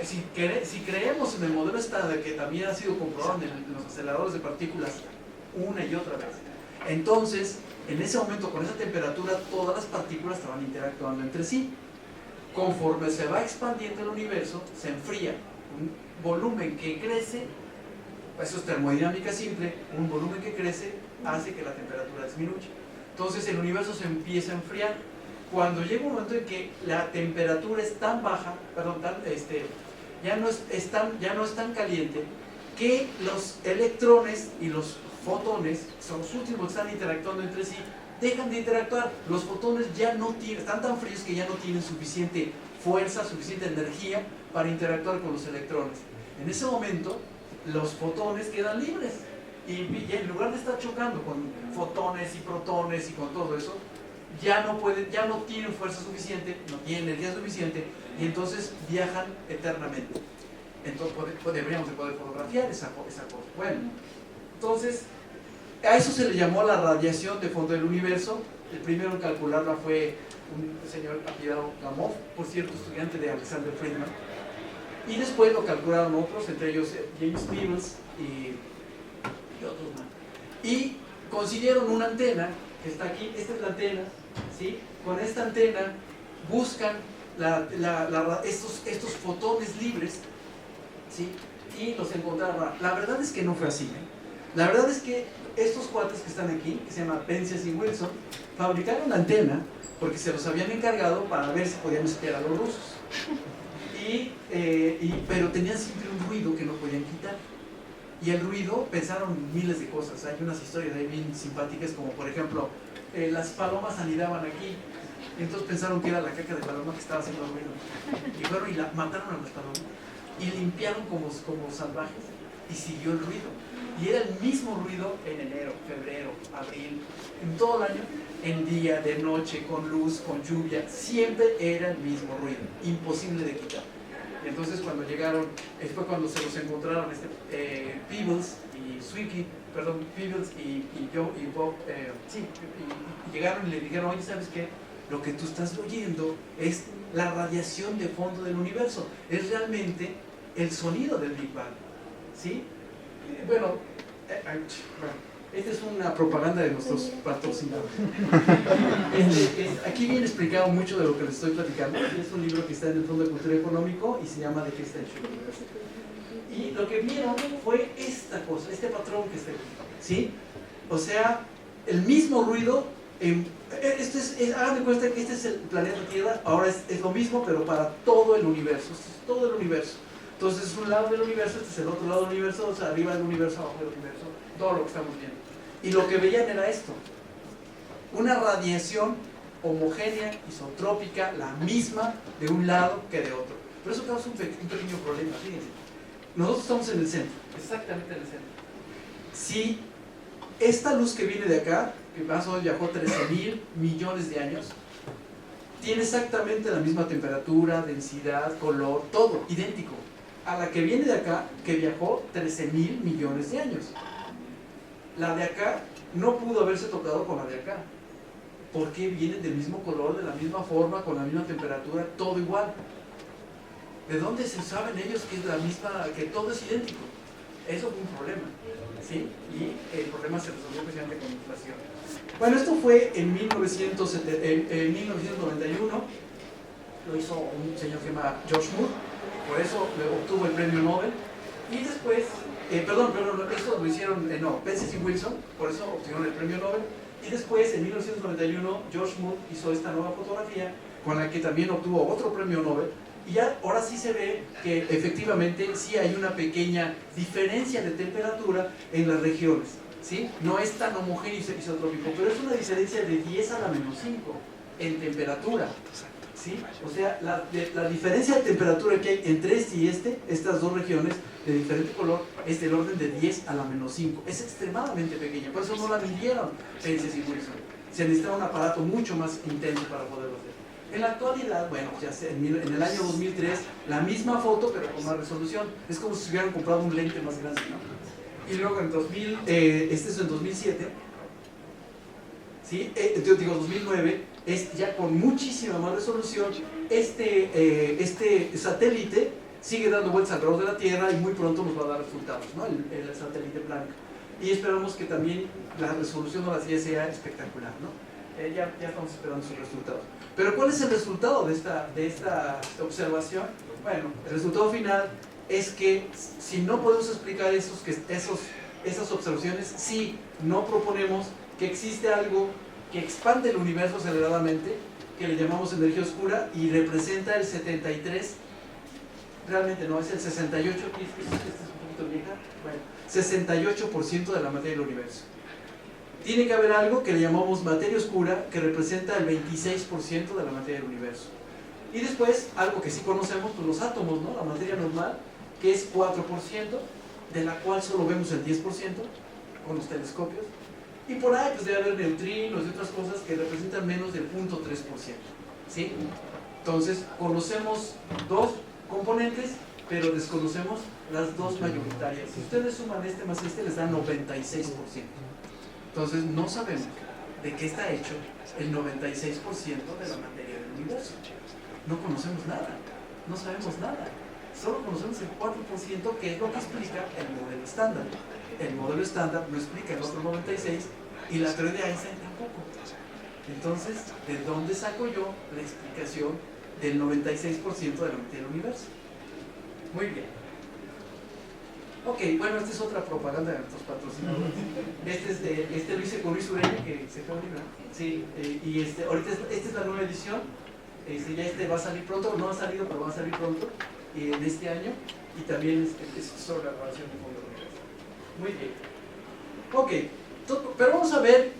si creemos en el modelo estándar, que también ha sido comprobado en los aceleradores de partículas una y otra vez, entonces, en ese momento, con esa temperatura, todas las partículas estaban interactuando entre sí. Conforme se va expandiendo el universo, se enfría. Un volumen que crece, eso es termodinámica simple, un volumen que crece hace que la temperatura disminuya. Entonces el universo se empieza a enfriar. Cuando llega un momento en que la temperatura es tan baja, ya no es tan caliente, que los electrones y los fotones, son los últimos que están interactuando entre sí, dejan de interactuar. Los fotones ya no tienen, están tan fríos que ya no tienen suficiente fuerza, suficiente energía para interactuar con los electrones. En ese momento, los fotones quedan libres y en lugar de estar chocando con fotones y protones y con todo eso, ya no tienen fuerza suficiente, no tienen energía suficiente, y entonces viajan eternamente. Entonces deberíamos de poder fotografiar esa cosa. Bueno, entonces a eso se le llamó la radiación de fondo del universo. El primero en calcularla fue un señor apellidado Gamow, por cierto, estudiante de Alexander Friedman, y después lo calcularon otros, entre ellos James Peebles y otros más, y consiguieron una antena que está aquí. Esta es la antena, ¿sí? Con esta antena buscan estos fotones libres, ¿sí? Y los encontraron. La verdad es que no fue así, ¿eh? La verdad es que estos cuates que están aquí, que se llaman Penzias y Wilson, fabricaron la antena porque se los habían encargado para ver si podían espiar a los rusos. Pero tenían siempre un ruido que no podían quitar. Y el ruido, pensaron miles de cosas. Hay unas historias ahí bien simpáticas, como por ejemplo, las palomas anidaban aquí, y entonces pensaron que era la caca de paloma que estaba haciendo ruido. Y fueron y mataron a las palomas y limpiaron como salvajes, y siguió el ruido. Y era el mismo ruido en enero, febrero, abril, en todo el año, en día, de noche, con luz, con lluvia, siempre era el mismo ruido, imposible de quitar. Y entonces cuando llegaron, fue cuando se los encontraron Peebles y Zwicky, Peebles y Bob, y llegaron y le dijeron: oye, ¿sabes qué? Lo que tú estás oyendo es la radiación de fondo del universo, es realmente el sonido del Big Bang, ¿sí? Bueno, esta es una propaganda de nuestros patrocinadores. Aquí viene explicado mucho de lo que les estoy platicando. Es un libro que está en el Fondo de Cultura Económico y se llama The Extension Universe. Y lo que vieron fue esta cosa, este patrón que está aquí, ¿sí? O sea, el mismo ruido. Hagan de cuenta que este es el planeta Tierra, ahora es lo mismo, pero para todo el universo. Este es todo el universo. Entonces es un lado del universo, este es el otro lado del universo, o sea, arriba del universo, abajo del universo, todo lo que estamos viendo. Y lo que veían era esto: una radiación homogénea, isotrópica, la misma de un lado que de otro. Pero eso causa un pequeño problema, fíjense. Nosotros estamos en el centro, exactamente en el centro. Si esta luz que viene de acá, que más o menos viajó 13.000 millones de años, tiene exactamente la misma temperatura, densidad, color, todo idéntico a la que viene de acá, que viajó 13.000 millones de años. La de acá no pudo haberse tocado con la de acá, porque vienen del mismo color, de la misma forma, con la misma temperatura, todo igual. ¿De dónde se saben ellos que es la misma, que todo es idéntico? Eso fue un problema, ¿sí? Y el problema se resolvió precisamente con inflación. Bueno, esto fue en 1991, lo hizo un señor que se llama George Moore, por eso obtuvo el premio Nobel. Y después, eso lo hicieron, Penzias y Wilson, por eso obtuvieron el premio Nobel. Y después, en 1991, George Moore hizo esta nueva fotografía, con la que también obtuvo otro premio Nobel. Y ya ahora sí se ve que efectivamente sí hay una pequeña diferencia de temperatura en las regiones. ¿sí? No es tan homogéneo y isotrópico, pero es una diferencia de 10 a la menos 5 en temperatura, ¿sí? O sea, la diferencia de temperatura que hay entre estas dos regiones de diferente color, es del orden de 10 a la menos 5. Es extremadamente pequeña, por eso no la midieron Penzias y Wilson. Se necesitaba un aparato mucho más intenso para poderlo hacer. En la actualidad, bueno, ya sé, en el año 2003, la misma foto, pero con más resolución. Es como si hubieran comprado un lente más grande, ¿no? Y luego en 2007, ¿sí? 2009, es ya con muchísima más resolución. Este satélite sigue dando vueltas alrededor de la Tierra y muy pronto nos va a dar resultados, ¿no? El satélite Planck. Y esperamos que también la resolución de la CIA sea espectacular, ¿no? Ya estamos esperando sus resultados. Pero ¿cuál es el resultado de esta observación? Bueno, el resultado final es que si no podemos explicar esas observaciones, si no proponemos que existe algo que expande el universo aceleradamente, que le llamamos energía oscura, y representa el 73, realmente no, es el 68, ¿este es un poquito vieja? Bueno, 68% de la materia del universo. Tiene que haber algo que le llamamos materia oscura, que representa el 26% de la materia del universo. Y después, algo que sí conocemos, pues los átomos, ¿no? La materia normal, que es 4%, de la cual solo vemos el 10% con los telescopios. Y por ahí pues debe haber neutrinos y otras cosas que representan menos del 0.3%, ¿sí? Entonces, conocemos dos componentes, pero desconocemos las dos mayoritarias. Si ustedes suman este más este, les da 96%. Entonces, no sabemos de qué está hecho el 96% de la materia del universo. No conocemos nada, no sabemos nada. Solo conocemos el 4%, que es lo que explica el modelo estándar. El modelo estándar no explica el otro 96%, y la teoría de Einstein tampoco. Entonces, ¿de dónde saco yo la explicación del 96% de la materia del universo? Muy bien. Ok, bueno, esta es otra propaganda de nuestros patrocinadores. Este lo hice con Luis Ureña, que se fue a librar. Sí, y ahorita esta es la nueva edición. Ya va a salir pronto, no ha salido, pero va a salir pronto, en este año. Y también es sobre la relación de fondo del universo. Muy bien. Ok, pero vamos a ver,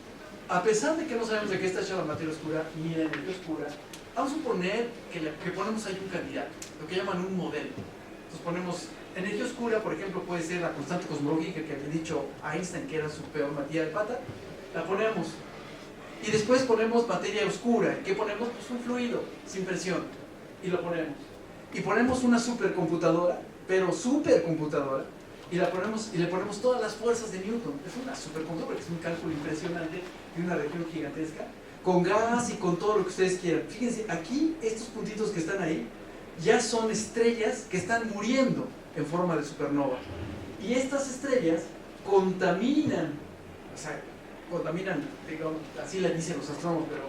a pesar de que no sabemos de qué está hecha la materia oscura ni la energía oscura, vamos a suponer que ponemos ahí un candidato, lo que llaman un modelo. Entonces ponemos energía oscura, por ejemplo, puede ser la constante cosmológica que había dicho Einstein que era su peor materia de pata. La ponemos. Y después ponemos materia oscura. ¿Qué ponemos? Pues un fluido sin presión. Y lo ponemos. Y ponemos una supercomputadora, pero supercomputadora, y le ponemos todas las fuerzas de Newton. Es una supercomputadora, es un cálculo impresionante de una región gigantesca, con gas y con todo lo que ustedes quieran. Fíjense, aquí estos puntitos que están ahí ya son estrellas que están muriendo en forma de supernova. Y estas estrellas contaminan, digamos, así le dicen los astrónomos, pero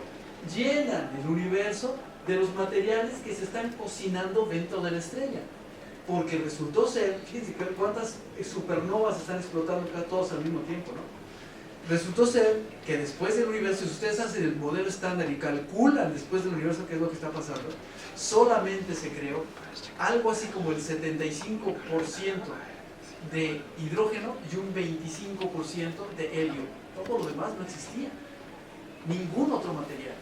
llenan el universo de los materiales que se están cocinando dentro de la estrella. Porque resultó ser, fíjense cuántas supernovas están explotando acá todos al mismo tiempo, ¿no? Resultó ser que después del universo, si ustedes hacen el modelo estándar y calculan después del universo qué es lo que está pasando, solamente se creó algo así como el 75% de hidrógeno y un 25% de helio. Todo lo demás no existía. Ningún otro material.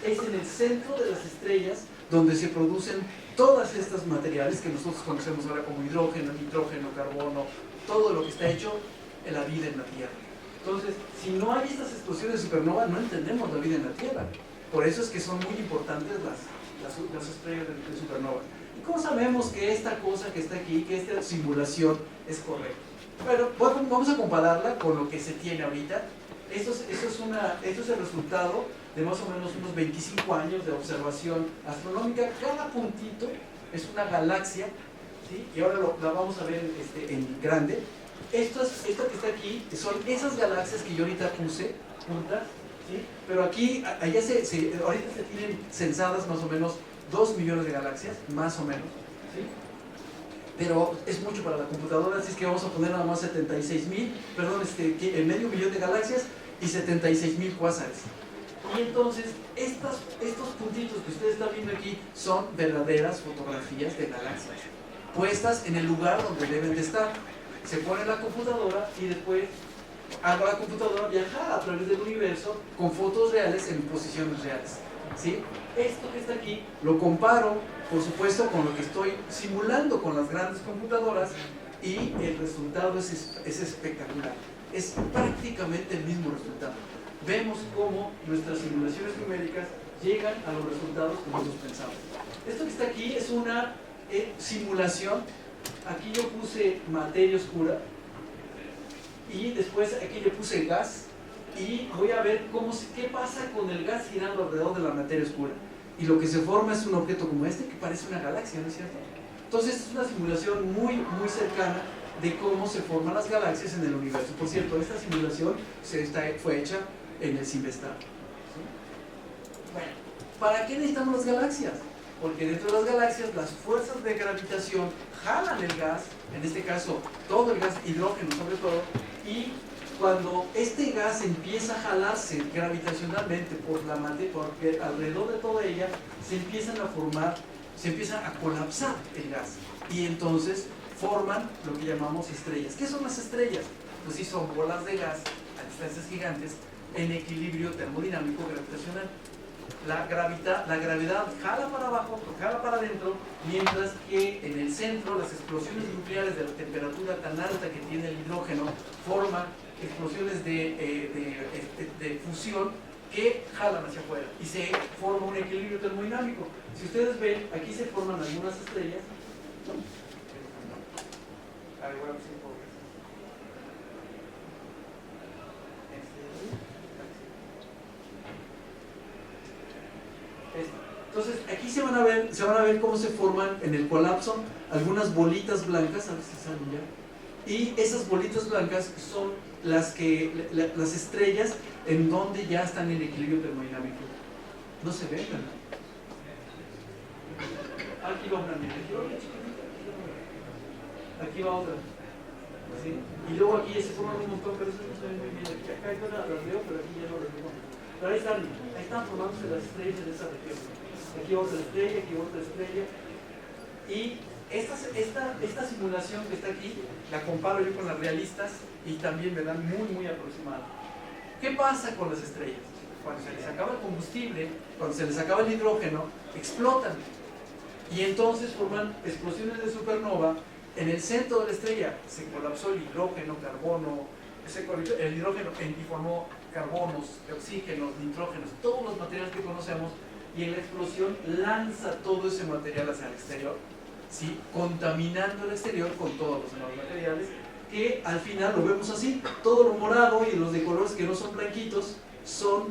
Es en el centro de las estrellas donde se producen todas estas materiales que nosotros conocemos ahora como hidrógeno, nitrógeno, carbono, todo lo que está hecho en la vida en la Tierra. Entonces, si no hay estas explosiones de supernova, no entendemos la vida en la Tierra. Por eso es que son muy importantes las estrellas de supernova. ¿Y cómo sabemos que esta cosa que está aquí, que esta simulación es correcta? Bueno, vamos a compararla con lo que se tiene ahorita. Esto es el resultado de más o menos unos 25 años de observación astronómica. Cada puntito es una galaxia, ¿sí? Y ahora la vamos a ver en grande. Esto que está aquí son esas galaxias que yo ahorita puse juntas, ¿sí? Pero aquí, ahorita se tienen censadas más o menos 2 millones de galaxias, más o menos, ¿sí? Pero es mucho para la computadora, así es que vamos a poner nada más el medio millón de galaxias y 76,000 cuásares. Y entonces, estos puntitos que ustedes están viendo aquí son verdaderas fotografías de galaxias, puestas en el lugar donde deben de estar. Se pone en la computadora y después hago la computadora viajar a través del universo con fotos reales en posiciones reales, ¿sí? Esto que está aquí lo comparo, por supuesto, con lo que estoy simulando con las grandes computadoras y el resultado es espectacular. Es prácticamente el mismo resultado. Vemos cómo nuestras simulaciones numéricas llegan a los resultados que nosotros pensamos. Esto que está aquí es una simulación. Aquí yo puse materia oscura y después aquí le puse gas y voy a ver qué pasa con el gas girando alrededor de la materia oscura. Y lo que se forma es un objeto como este que parece una galaxia, ¿no es cierto? Entonces es una simulación muy cercana de cómo se forman las galaxias en el universo. Por cierto, esta simulación fue hecha en el CIMBESTAR. ¿Sí? Bueno, ¿para qué necesitamos las galaxias? Porque dentro de las galaxias las fuerzas de gravitación jalan el gas, en este caso todo el gas, hidrógeno sobre todo, y cuando este gas empieza a jalarse gravitacionalmente por la materia, porque alrededor de toda ella se empiezan a formar, se empieza a colapsar el gas, y entonces forman lo que llamamos estrellas. ¿Qué son las estrellas? Pues sí, son bolas de gas a distancias gigantes en equilibrio termodinámico gravitacional. La gravedad jala para abajo, jala para adentro, mientras que en el centro las explosiones nucleares de la temperatura tan alta que tiene el hidrógeno forman explosiones de fusión que jalan hacia afuera y se forma un equilibrio termodinámico. Si ustedes ven, aquí se forman algunas estrellas. A ver, voy a ver si puedo ver. Entonces aquí se van a ver cómo se forman en el colapso algunas bolitas blancas, a ver si salen ya. Y esas bolitas blancas son las estrellas en donde ya están en equilibrio termodinámico. No se ven, ¿verdad? Aquí va una, aquí va otra. ¿Sí? Y luego aquí se forman un montón, pero eso no se ve muy bien. Acá las veo, pero aquí ya no las veo. Pero ahí están formándose las estrellas en esa región. Aquí otra estrella, aquí otra estrella. Y esta simulación que está aquí, la comparo yo con las realistas y también me dan muy aproximada. ¿Qué pasa con las estrellas? Cuando se les acaba el combustible, cuando se les acaba el hidrógeno, explotan. Y entonces forman explosiones de supernova. En el centro de la estrella se colapsó el hidrógeno, carbono, el hidrógeno y formó carbonos, oxígenos, nitrógenos, todos los materiales que conocemos, y en la explosión lanza todo ese material hacia el exterior, ¿sí? Contaminando el exterior con todos los demás materiales, que al final lo vemos así, todo lo morado y los de colores que no son blanquitos son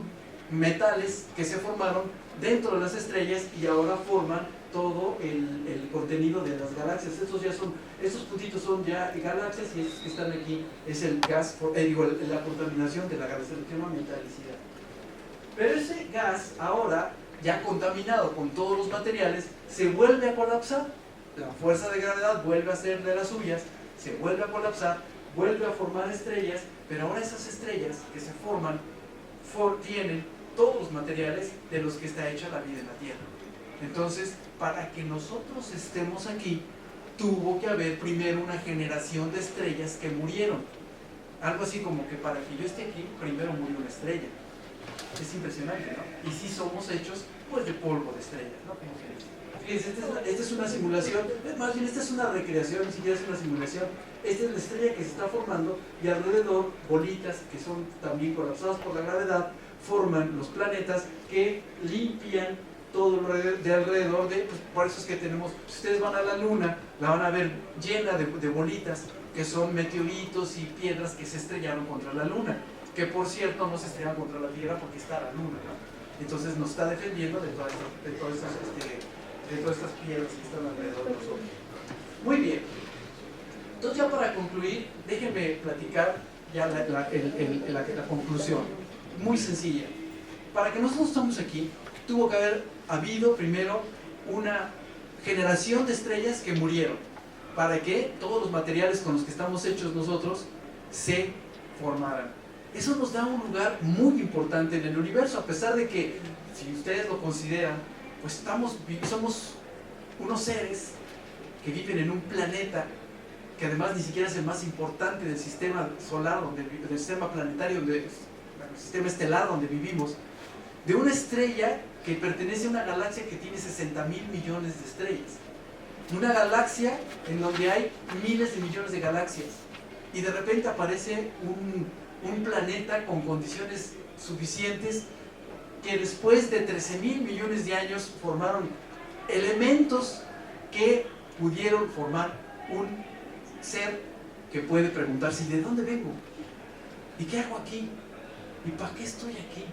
metales que se formaron dentro de las estrellas y ahora forman todo el contenido de las galaxias. Estos puntitos son ya galaxias y estos que están aquí es el gas, la contaminación de la galaxia, lo que se llama metalicidad. Pero ese gas ahora, ya contaminado con todos los materiales, se vuelve a colapsar. La fuerza de gravedad vuelve a ser de las suyas, se vuelve a colapsar, vuelve a formar estrellas, pero ahora esas estrellas que se forman tienen todos los materiales de los que está hecha la vida en la Tierra. Entonces, para que nosotros estemos aquí, tuvo que haber primero una generación de estrellas que murieron. Algo así como que para que yo esté aquí, primero murió una estrella. Es impresionante, ¿no? Y sí somos hechos, pues, de polvo de estrellas, ¿no? Como se dice. Fíjense, esta es una simulación, más bien esta es una recreación, ni siquiera es una simulación. Esta es la estrella que se está formando y alrededor bolitas que son también colapsadas por la gravedad forman los planetas que limpian todo de alrededor de, pues, por eso es que tenemos, si ustedes van a la luna, la van a ver llena de bolitas que son meteoritos y piedras que se estrellaron contra la luna, que por cierto no se estrellan contra la Tierra porque está la luna, ¿no? Entonces nos está defendiendo de todas estas piedras que están alrededor de nosotros. Muy bien. Entonces, ya para concluir, déjenme platicar ya la conclusión. Muy sencilla. Para que nosotros estemos aquí, tuvo que haber habido primero una generación de estrellas que murieron, para que todos los materiales con los que estamos hechos nosotros se formaran. Eso nos da un lugar muy importante en el universo, a pesar de que, si ustedes lo consideran, pues somos unos seres que viven en un planeta que además ni siquiera es el más importante del sistema solar, del sistema planetario, del sistema estelar donde vivimos, de una estrella que pertenece a una galaxia que tiene 60.000 millones de estrellas. Una galaxia en donde hay miles de millones de galaxias. Y de repente aparece un planeta con condiciones suficientes que después de 13.000 millones de años formaron elementos que pudieron formar un ser que puede preguntarse: ¿y de dónde vengo? ¿Y qué hago aquí? ¿Y para qué estoy aquí?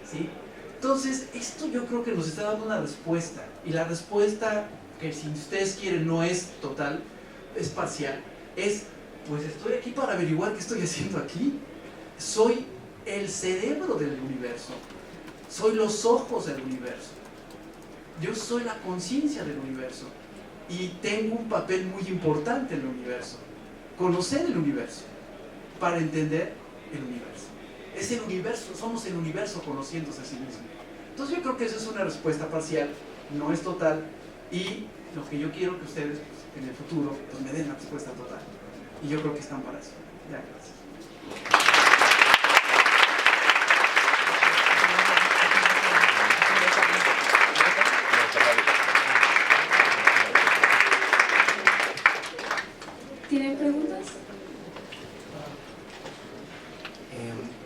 ¿Sí? Entonces, esto yo creo que nos está dando una respuesta. Y la respuesta, que si ustedes quieren no es total, es parcial, es: pues estoy aquí para averiguar qué estoy haciendo aquí. Soy el cerebro del universo. Soy los ojos del universo. Yo soy la conciencia del universo. Y tengo un papel muy importante en el universo. Conocer el universo para entender el universo. Es el universo, somos el universo conociéndose a sí mismo. Entonces yo creo que esa es una respuesta parcial, no es total. Y lo que yo quiero que ustedes, pues, en el futuro, pues, me den la respuesta total. Y yo creo que están para eso. Ya, gracias. ¿Tienen preguntas?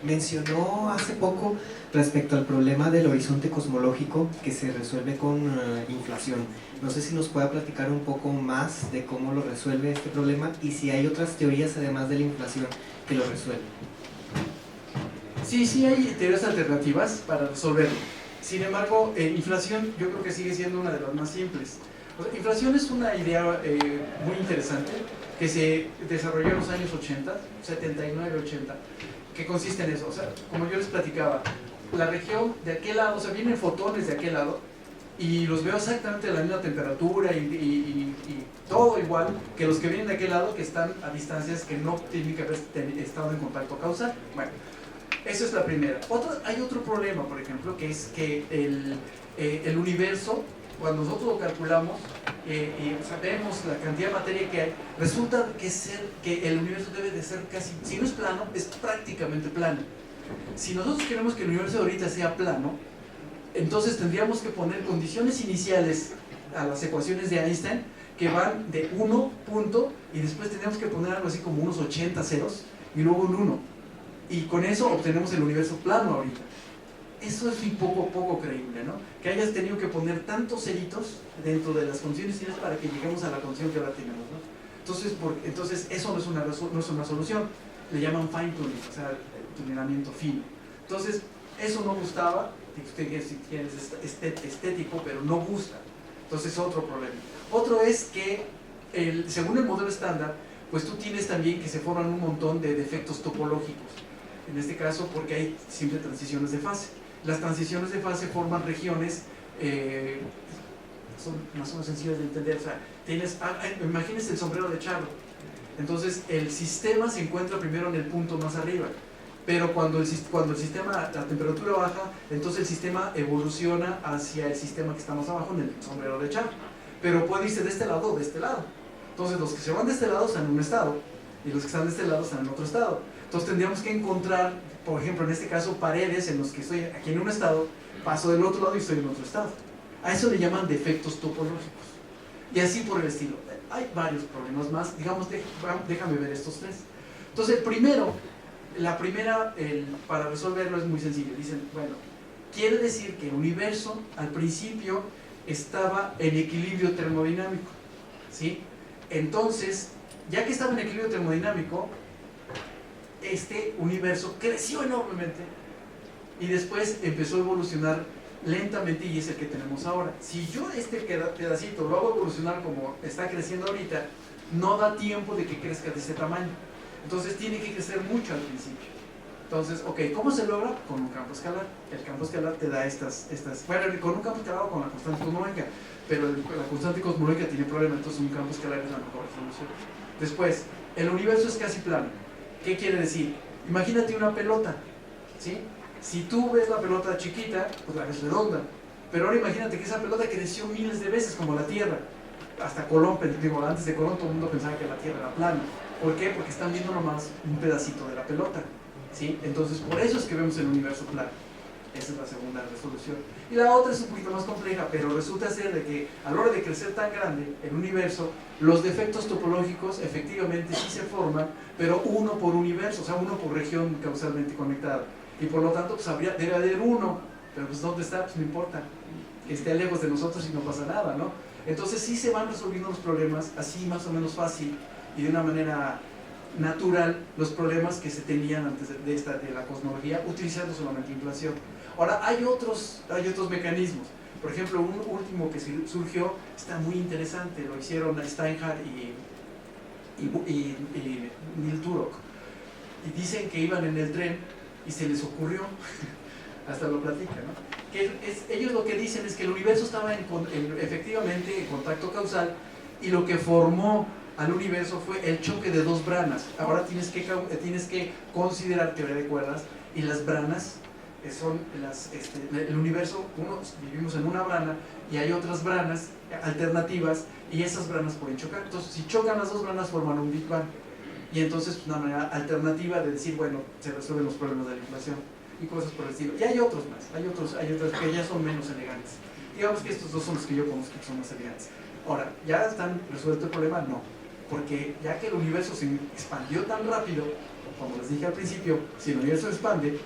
Mencionó hace poco respecto al problema del horizonte cosmológico que se resuelve con inflación. No sé si nos pueda platicar un poco más de cómo lo resuelve este problema y si hay otras teorías además de la inflación que lo resuelven. Sí hay teorías alternativas para resolverlo. Sin embargo, inflación yo creo que sigue siendo una de las más simples. O sea, inflación es una idea muy interesante que se desarrolló en los años 80, 79, 80, que consiste en eso. O sea, como yo les platicaba, la región de aquel lado, o sea, vienen fotones de aquel lado y los veo exactamente a la misma temperatura y todo igual que los que vienen de aquel lado, que están a distancias que no tienen que haber estado en contacto causal. Bueno, eso es la primera. Hay otro problema, por ejemplo, que es que el universo, cuando nosotros lo calculamos y sabemos la cantidad de materia que hay, resulta que el universo debe de ser casi, si no es plano, es prácticamente plano. Si nosotros queremos que el universo ahorita sea plano, entonces tendríamos que poner condiciones iniciales a las ecuaciones de Einstein que van de 1 punto y después tenemos que poner algo así como unos 80 ceros y luego un 1. Y con eso obtenemos el universo plano ahorita. Eso es un poco creíble, ¿no? Que hayas tenido que poner tantos ceritos dentro de las condiciones iniciales para que lleguemos a la condición que ahora tenemos, ¿no? Entonces eso no es una solución. Le llaman fine tuning, o sea, tuneramiento fino. Entonces, eso no gustaba, si es estético, pero no gusta. Entonces, otro problema. Otro es que, según el modelo estándar, pues tú tienes también que se forman un montón de defectos topológicos. En este caso, porque hay siempre transiciones de fase. Las transiciones de fase forman regiones, son más o menos sencillas de entender. O sea, imagínense el sombrero de charro. Entonces, el sistema se encuentra primero en el punto más arriba. Pero cuando la temperatura baja, entonces el sistema evoluciona hacia el sistema que está más abajo, en el sombrero de charro. Pero puede irse de este lado o de este lado. Entonces, los que se van de este lado están en un estado, y los que están de este lado están en otro estado. Entonces, tendríamos que encontrar, por ejemplo, en este caso, paredes en los que estoy aquí en un estado, paso del otro lado y estoy en otro estado. A eso le llaman defectos topológicos. Y así por el estilo. Hay varios problemas más. Digamos, déjame ver estos tres. Entonces, para resolverlo es muy sencillo. Dicen, bueno, quiere decir que el universo al principio estaba en equilibrio termodinámico, ¿sí? Entonces, ya que estaba en equilibrio termodinámico, este universo creció enormemente y después empezó a evolucionar lentamente y es el que tenemos ahora. Si yo este pedacito lo hago evolucionar como está creciendo ahorita, no da tiempo de que crezca de ese tamaño. Entonces tiene que crecer mucho al principio. Entonces, ok, ¿cómo se logra? Con un campo escalar. El campo escalar te da bueno, con un campo escalar o con la constante cosmológica, pero la constante cosmológica tiene problema, entonces un campo escalar es la mejor solución. Después, el universo es casi plano. ¿Qué quiere decir? Imagínate una pelota, ¿sí? Si tú ves la pelota chiquita, pues la ves redonda. Pero ahora imagínate que esa pelota creció miles de veces como la Tierra. hasta Colón, digo, antes de Colón todo el mundo pensaba que la Tierra era plana. ¿Por qué? Porque están viendo nomás un pedacito de la pelota, ¿sí? Entonces, por eso es que vemos el universo plano. Esa es la segunda resolución. Y la otra es un poquito más compleja, pero resulta ser de que a la hora de crecer tan grande el universo, los defectos topológicos efectivamente sí se forman, pero uno por universo, o sea, uno por región causalmente conectada. Y por lo tanto, pues debe haber uno, pero pues ¿dónde está? Pues no importa, que esté lejos de nosotros y no pasa nada, ¿no? Entonces sí se van resolviendo los problemas así más o menos fácil y de una manera natural los problemas que se tenían antes de la cosmología, utilizando solamente inflación. Ahora, hay otros mecanismos. Por ejemplo, un último que surgió está muy interesante, lo hicieron Steinhardt y Neil Turok. Y dicen que iban en el tren y se les ocurrió, hasta lo platican, ¿no? Que ellos lo que dicen es que el universo estaba efectivamente en contacto causal y lo que formó al universo fue el choque de dos branas. Ahora tienes que considerar teoría de cuerdas y las branas son el universo, vivimos en una brana y hay otras branas alternativas y esas branas pueden chocar. Entonces, si chocan las dos branas forman un Big Bang y entonces una manera alternativa de decir, bueno, se resuelven los problemas de la inflación y cosas por el estilo. Y hay otros más, hay otros que ya son menos elegantes. Digamos que estos dos son los que yo conozco que son más elegantes. Ahora, ¿ya están resuelto el problema? No, porque ya que el universo se expandió tan rápido, como les dije al principio, si el universo se expande,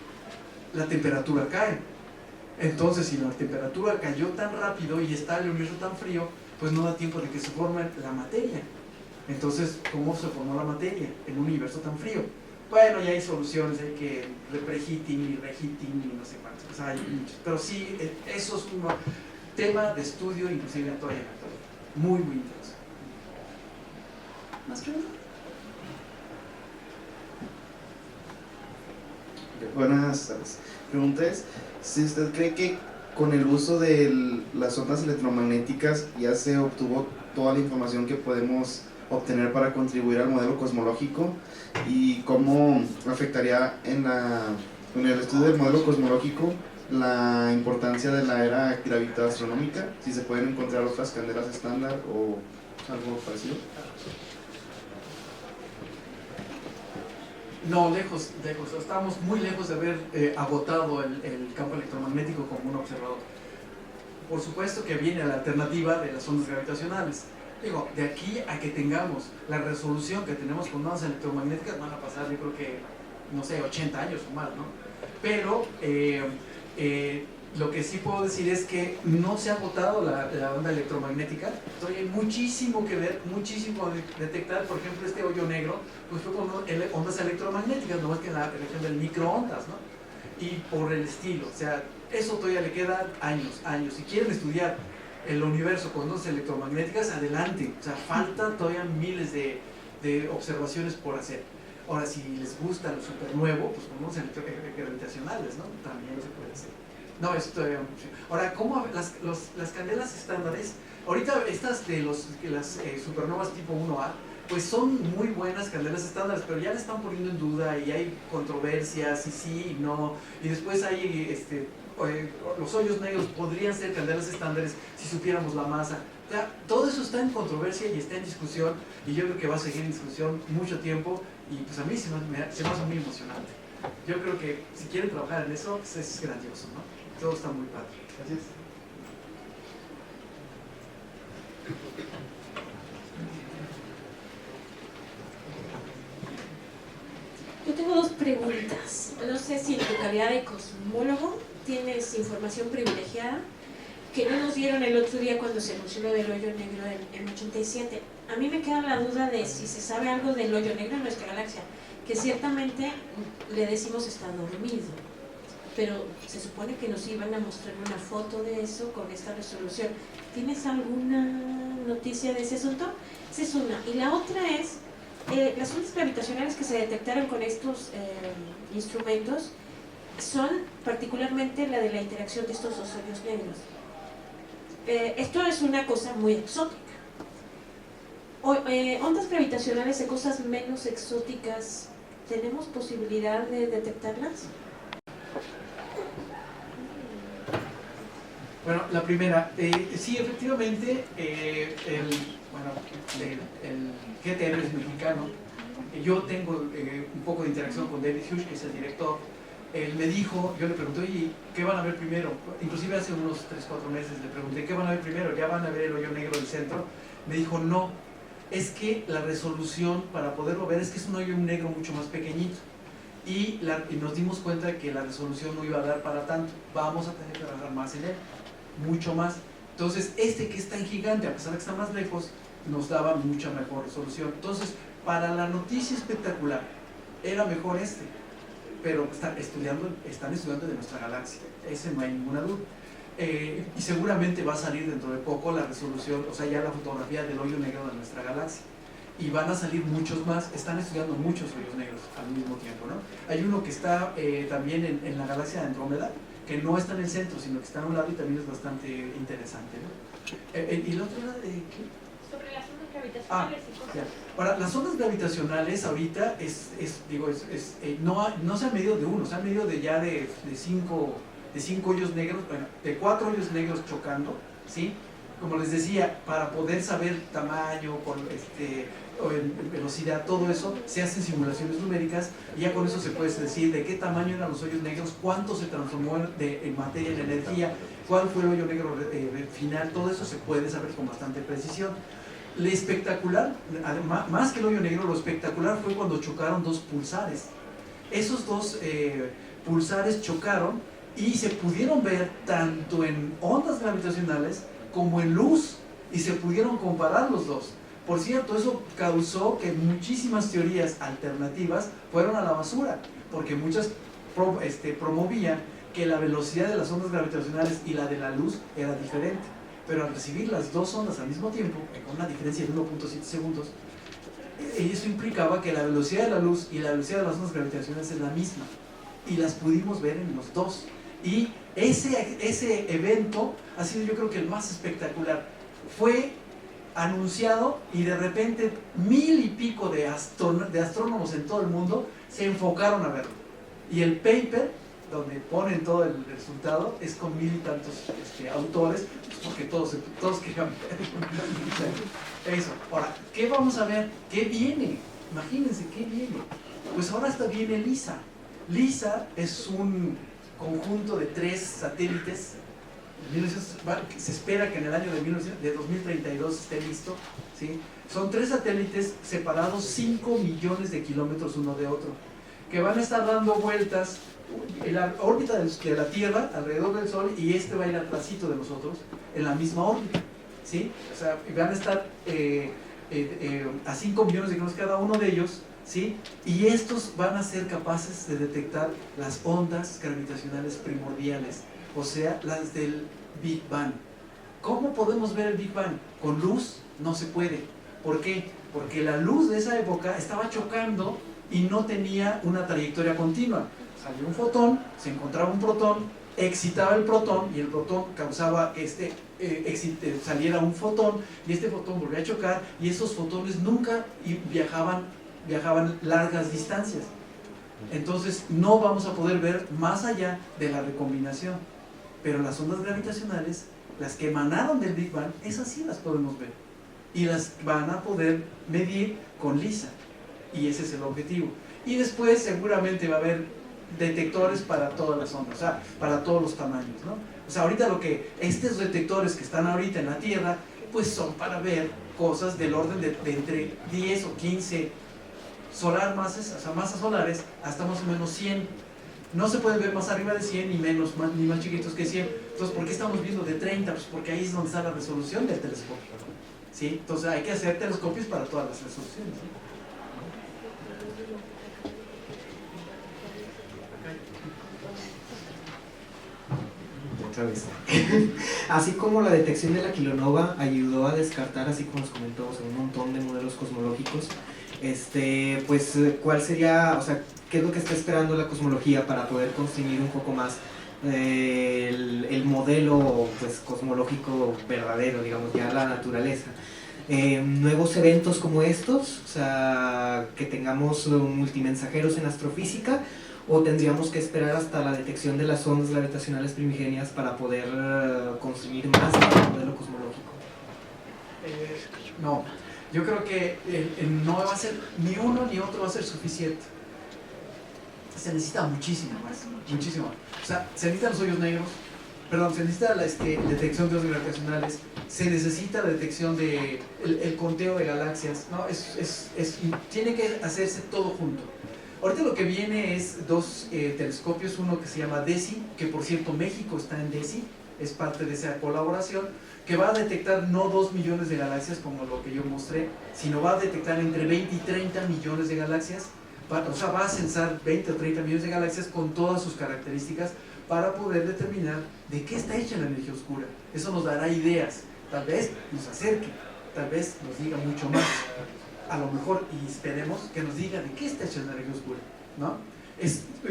la temperatura cae. Entonces, si la temperatura cayó tan rápido y está el universo tan frío, pues no da tiempo de que se forme la materia. Entonces, ¿cómo se formó la materia en un universo tan frío? Bueno, ya hay soluciones, hay que preheating y reheating y no sé cuántos, pues hay muchos. Pero sí, eso es un tema de estudio, inclusive todavía en la actualidad. Muy, muy interesante. ¿Más preguntas? Buenas tardes. Pregunta es, si usted cree que con el uso de las ondas electromagnéticas ya se obtuvo toda la información que podemos obtener para contribuir al modelo cosmológico y cómo afectaría en el estudio del modelo cosmológico la importancia de la era gravitastronómica, si se pueden encontrar otras candelas estándar o algo parecido. No, lejos, estamos muy lejos de haber agotado el campo electromagnético como un observador. Por supuesto que viene la alternativa de las ondas gravitacionales. Digo, de aquí a que tengamos la resolución que tenemos con ondas electromagnéticas van a pasar, yo creo que, no sé, 80 años o más, ¿no? Pero lo que sí puedo decir es que no se ha agotado la onda electromagnética. Todavía hay muchísimo que ver, muchísimo que detectar. Por ejemplo, este hoyo negro pues fue con ondas electromagnéticas, no más que en la región del microondas, ¿no? Y por el estilo, o sea, eso todavía le quedan años. Si quieren estudiar el universo con ondas electromagnéticas, adelante. O sea, faltan todavía miles de observaciones por hacer. Ahora, si les gusta lo supernuevo, pues con ondas gravitacionales, ¿no? También se puede hacer. No, eso todavía mucho. Ahora, ¿cómo las candelas estándares? Ahorita estas de las supernovas tipo 1A, pues son muy buenas candelas estándares, pero ya le están poniendo en duda y hay controversias y sí y no. Y después hay los hoyos negros podrían ser candelas estándares si supiéramos la masa. O sea, todo eso está en controversia y está en discusión y yo creo que va a seguir en discusión mucho tiempo y pues a mí se me hace muy emocionante. Yo creo que si quieren trabajar en eso, pues es grandioso, ¿no? Todo está muy padre. Gracias. Yo tengo dos preguntas. No sé si en tu calidad de cosmólogo tienes información privilegiada que no nos dieron el otro día cuando se anunció lo del hoyo negro en 87. A mí me queda la duda de si se sabe algo del hoyo negro en nuestra galaxia, que ciertamente le decimos está dormido, pero se supone que nos iban a mostrar una foto de eso con esta resolución. ¿Tienes alguna noticia de ese asunto? Esa es una. Y la otra es, las ondas gravitacionales que se detectaron con estos instrumentos son particularmente la de la interacción de estos dos hoyos negros. Esto es una cosa muy exótica. Ondas gravitacionales de cosas menos exóticas, ¿tenemos posibilidad de detectarlas? Bueno, la primera, sí, efectivamente, bueno, el GTR es mexicano. Yo tengo un poco de interacción con David Hughes, que es el director. Él me dijo, yo le pregunté, oye, ¿qué van a ver primero? Inclusive hace unos 3-4 meses le pregunté, ¿qué van a ver primero? ¿Ya van a ver el hoyo negro del centro? Me dijo, no, es que la resolución para poderlo ver es que es un hoyo negro mucho más pequeñito. Y nos dimos cuenta que la resolución no iba a dar para tanto. Vamos a tener que trabajar más en él, mucho más. Entonces, este que es tan gigante, a pesar de que está más lejos, nos daba mucha mejor resolución. Entonces, para la noticia espectacular, era mejor este. Pero están estudiando de nuestra galaxia, ese no hay ninguna duda. Y seguramente va a salir dentro de poco la resolución, o sea, ya la fotografía del hoyo negro de nuestra galaxia. Y van a salir muchos más, están estudiando muchos hoyos negros al mismo tiempo, ¿no? Hay uno que está también en la galaxia de Andrómeda, que no está en el centro, sino que está a un lado y también es bastante interesante, ¿no? ¿Y el otro era de qué? Sobre las ondas gravitacionales y cosas. Ya. Ahora, las ondas gravitacionales ahorita no se han medido de uno, se han medido de cinco hoyos negros, bueno, de 4 hoyos negros chocando, ¿sí? Como les decía, para poder saber tamaño, o en velocidad, todo eso, se hacen simulaciones numéricas y ya con eso se puede decir de qué tamaño eran los hoyos negros, cuánto se transformó en materia, en energía, cuál fue el hoyo negro final, todo eso se puede saber con bastante precisión. Lo espectacular, más que el hoyo negro, lo espectacular fue cuando chocaron dos pulsares. Esos dos pulsares chocaron y se pudieron ver tanto en ondas gravitacionales como en luz y se pudieron comparar los dos. Por cierto, eso causó que muchísimas teorías alternativas fueron a la basura, porque muchas promovían que la velocidad de las ondas gravitacionales y la de la luz era diferente. Pero al recibir las dos ondas al mismo tiempo, con una diferencia de 1.7 segundos, eso implicaba que la velocidad de la luz y la velocidad de las ondas gravitacionales es la misma. Y las pudimos ver en los dos. Y ese evento ha sido, yo creo que el más espectacular. Fue anunciado y de repente 1000 y pico de astrónomos en todo el mundo se enfocaron a verlo. Y el paper, donde ponen todo el resultado, es con 1000 y tantos autores, pues porque todos querían ver. Eso. Ahora, ¿qué vamos a ver? ¿Qué viene? Imagínense, ¿qué viene? Pues ahora viene LISA. LISA es un conjunto de 3 satélites. Se espera que en el año de 2032 esté listo, ¿sí? Son 3 satélites separados 5 millones de kilómetros uno de otro, que van a estar dando vueltas en la órbita de la Tierra alrededor del Sol, y va a ir atrásito de nosotros en la misma órbita, ¿sí? O sea, van a estar a 5 millones de kilómetros cada uno de ellos, ¿sí? Y estos van a ser capaces de detectar las ondas gravitacionales primordiales, o sea, las del Big Bang. ¿Cómo podemos ver el Big Bang? Con luz no se puede. ¿Por qué? Porque la luz de esa época estaba chocando y no tenía una trayectoria continua. Salió un fotón, se encontraba un protón, excitaba el protón y el protón causaba que saliera un fotón, y este fotón volvía a chocar, y esos fotones nunca viajaban largas distancias. Entonces no vamos a poder ver más allá de la recombinación. Pero las ondas gravitacionales, las que emanaron del Big Bang, esas sí las podemos ver. Y las van a poder medir con LISA. Y ese es el objetivo. Y después seguramente va a haber detectores para todas las ondas, o sea, para todos los tamaños, ¿no? O sea, ahorita estos detectores que están ahorita en la Tierra, pues son para ver cosas del orden de entre 10 o 15 solar masas, o sea, masas solares, hasta más o menos 100. No se pueden ver más arriba de 100 ni más chiquitos que 100. Entonces, ¿por qué estamos viendo de 30? Pues porque ahí es donde está la resolución del telescopio, ¿sí? Entonces hay que hacer telescopios para todas las resoluciones, ¿no? Otra vez. Así como la detección de la kilonova ayudó a descartar, así como nos comentó, un montón de modelos cosmológicos, pues, ¿cuál sería, o sea, qué es lo que está esperando la cosmología para poder construir un poco más el modelo, pues, cosmológico verdadero, digamos, ya la naturaleza? Nuevos eventos como estos, o sea, que tengamos multimensajeros en astrofísica, o tendríamos que esperar hasta la detección de las ondas gravitacionales primigenias para poder construir más el modelo cosmológico. No, yo creo que no va a ser, ni uno ni otro va a ser suficiente. Se necesita muchísimo más, muchísimo más. O sea, se necesitan los hoyos negros, perdón, se necesita la detección de ondas gravitacionales, se necesita detección de el conteo de galaxias, ¿no? Tiene que hacerse todo junto. Ahorita lo que viene es dos telescopios, uno que se llama DESI, que por cierto México está en DESI, es parte de esa colaboración, que va a detectar no 2 millones de galaxias como lo que yo mostré, sino va a detectar entre 20 y 30 millones de galaxias. O sea, va a censar 20 o 30 millones de galaxias con todas sus características para poder determinar de qué está hecha la energía oscura. Eso nos dará ideas, tal vez nos acerque, tal vez nos diga mucho más. A lo mejor, y esperemos, que nos diga de qué está hecha la energía oscura, ¿no?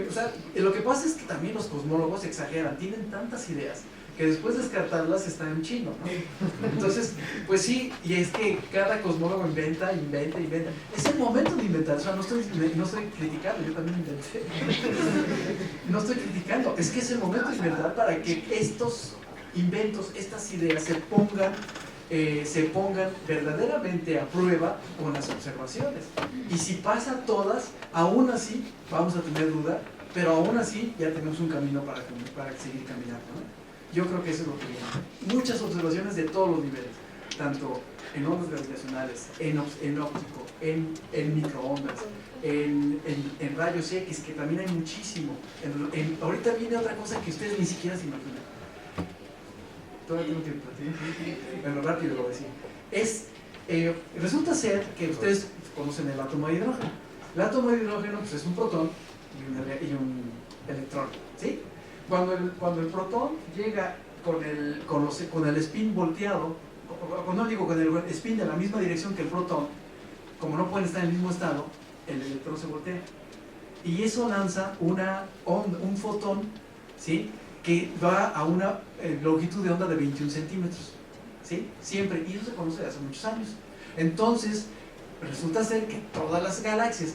O sea, lo que pasa es que también los cosmólogos exageran, tienen tantas ideas que después de descartarlas está en chino, ¿no? Entonces, pues sí, y es que cada cosmólogo inventa. Es el momento de inventar, o sea, no estoy criticando, yo también inventé. No estoy criticando, es que es el momento de inventar para que estos inventos, estas ideas se pongan verdaderamente a prueba con las observaciones. Y si pasa todas, aún así vamos a tener duda, pero aún así ya tenemos un camino para seguir caminando, ¿no? Yo creo que eso es lo que viene. Muchas observaciones de todos los niveles, tanto en ondas gravitacionales, en óptico, en microondas, en rayos X, que también hay muchísimo. Ahorita viene otra cosa que ustedes ni siquiera se imaginan. Todavía tengo tiempo, ¿sí? Bueno, rápido lo voy a decir. Resulta ser que ustedes conocen el átomo de hidrógeno. El átomo de hidrógeno pues, es un protón y un electrón, ¿sí? Cuando el protón llega con el spin volteado, no digo con el spin de la misma dirección que el protón, como no pueden estar en el mismo estado, el electrón se voltea. Y eso lanza un fotón, ¿sí? Que va a una longitud de onda de 21 centímetros, ¿sí? Siempre, y eso se conoce desde hace muchos años. Entonces, resulta ser que todas las galaxias,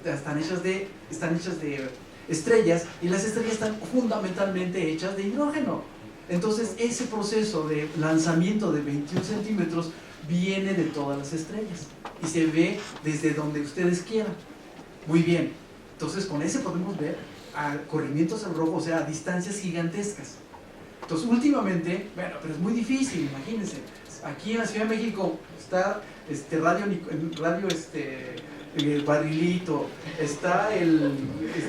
están hechas de estrellas, y las estrellas están fundamentalmente hechas de hidrógeno. Entonces, ese proceso de lanzamiento de 21 centímetros viene de todas las estrellas, y se ve desde donde ustedes quieran. Muy bien, entonces con ese podemos ver a corrimientos al rojo, o sea, a distancias gigantescas. Entonces, últimamente, bueno, pero es muy difícil, imagínense. Aquí en la Ciudad de México está Radio Barrilito, está el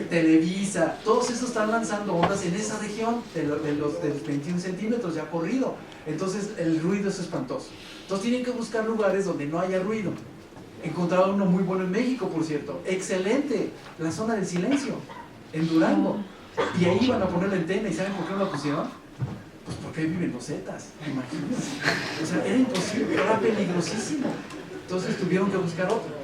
Televisa, todos esos están lanzando ondas en esa región de los 21 centímetros ya corrido. Entonces, el ruido es espantoso. Entonces, tienen que buscar lugares donde no haya ruido. Encontraron uno muy bueno en México, por cierto. Excelente, la zona del silencio, en Durango. Y ahí iban a poner la antena, ¿y saben por qué no la pusieron? Pues porque ahí viven los zetas, imagínense. O sea, era imposible, era peligrosísimo. Entonces tuvieron que buscar otro.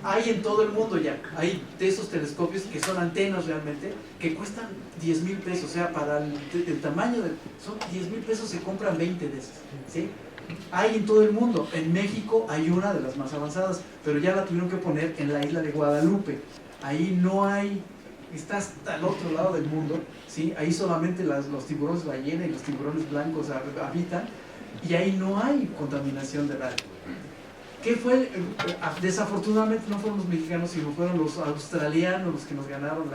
Hay en todo el mundo ya, hay de esos telescopios que son antenas realmente, que cuestan 10,000 pesos, o sea, para el tamaño son 10,000 pesos, se compran 20 de esas, ¿sí? Hay en todo el mundo. En México hay una de las más avanzadas, pero ya la tuvieron que poner en la isla de Guadalupe. Ahí no hay, está hasta el otro lado del mundo, ¿sí? Ahí solamente los tiburones ballena y los tiburones blancos habitan, y ahí no hay contaminación de radio. ¿Qué fue? Desafortunadamente no fueron los mexicanos, sino fueron los australianos los que nos ganaron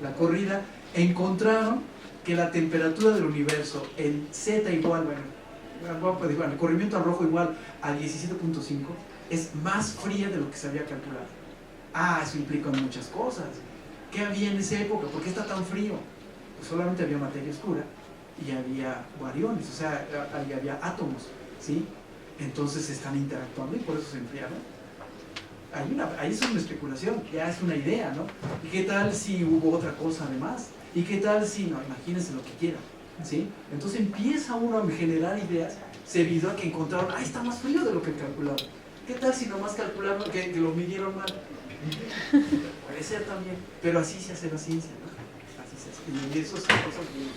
la corrida. Encontraron que la temperatura del universo en Z igual, el corrimiento al rojo igual a 17.5, es más fría de lo que se había calculado. Eso implica muchas cosas. ¿Qué había en esa época? ¿Por qué está tan frío? Pues solamente había materia oscura y había bariones, o sea, ahí había átomos, ¿sí? Entonces están interactuando y por eso se enfriaron. Ahí es una especulación, ya es una idea, ¿no? ¿Y qué tal si hubo otra cosa además? ¿Y qué tal si, no, imagínense lo que quieran, ¿sí? Entonces empieza uno a generar ideas debido a que encontraron, está más frío de lo que calcularon. ¿Qué tal si nomás calcularon que lo midieron mal? Puede ser también, pero así se hace la ciencia, ¿no? Así se hace. Y eso son cosas muy...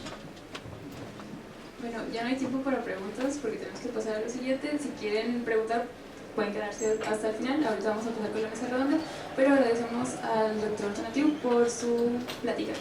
Bueno, ya no hay tiempo para preguntas porque tenemos que pasar a lo siguiente. Si quieren preguntar, pueden quedarse hasta el final. Ahorita vamos a pasar con la mesa redonda, pero agradecemos al doctor Tonatiuh por su plática.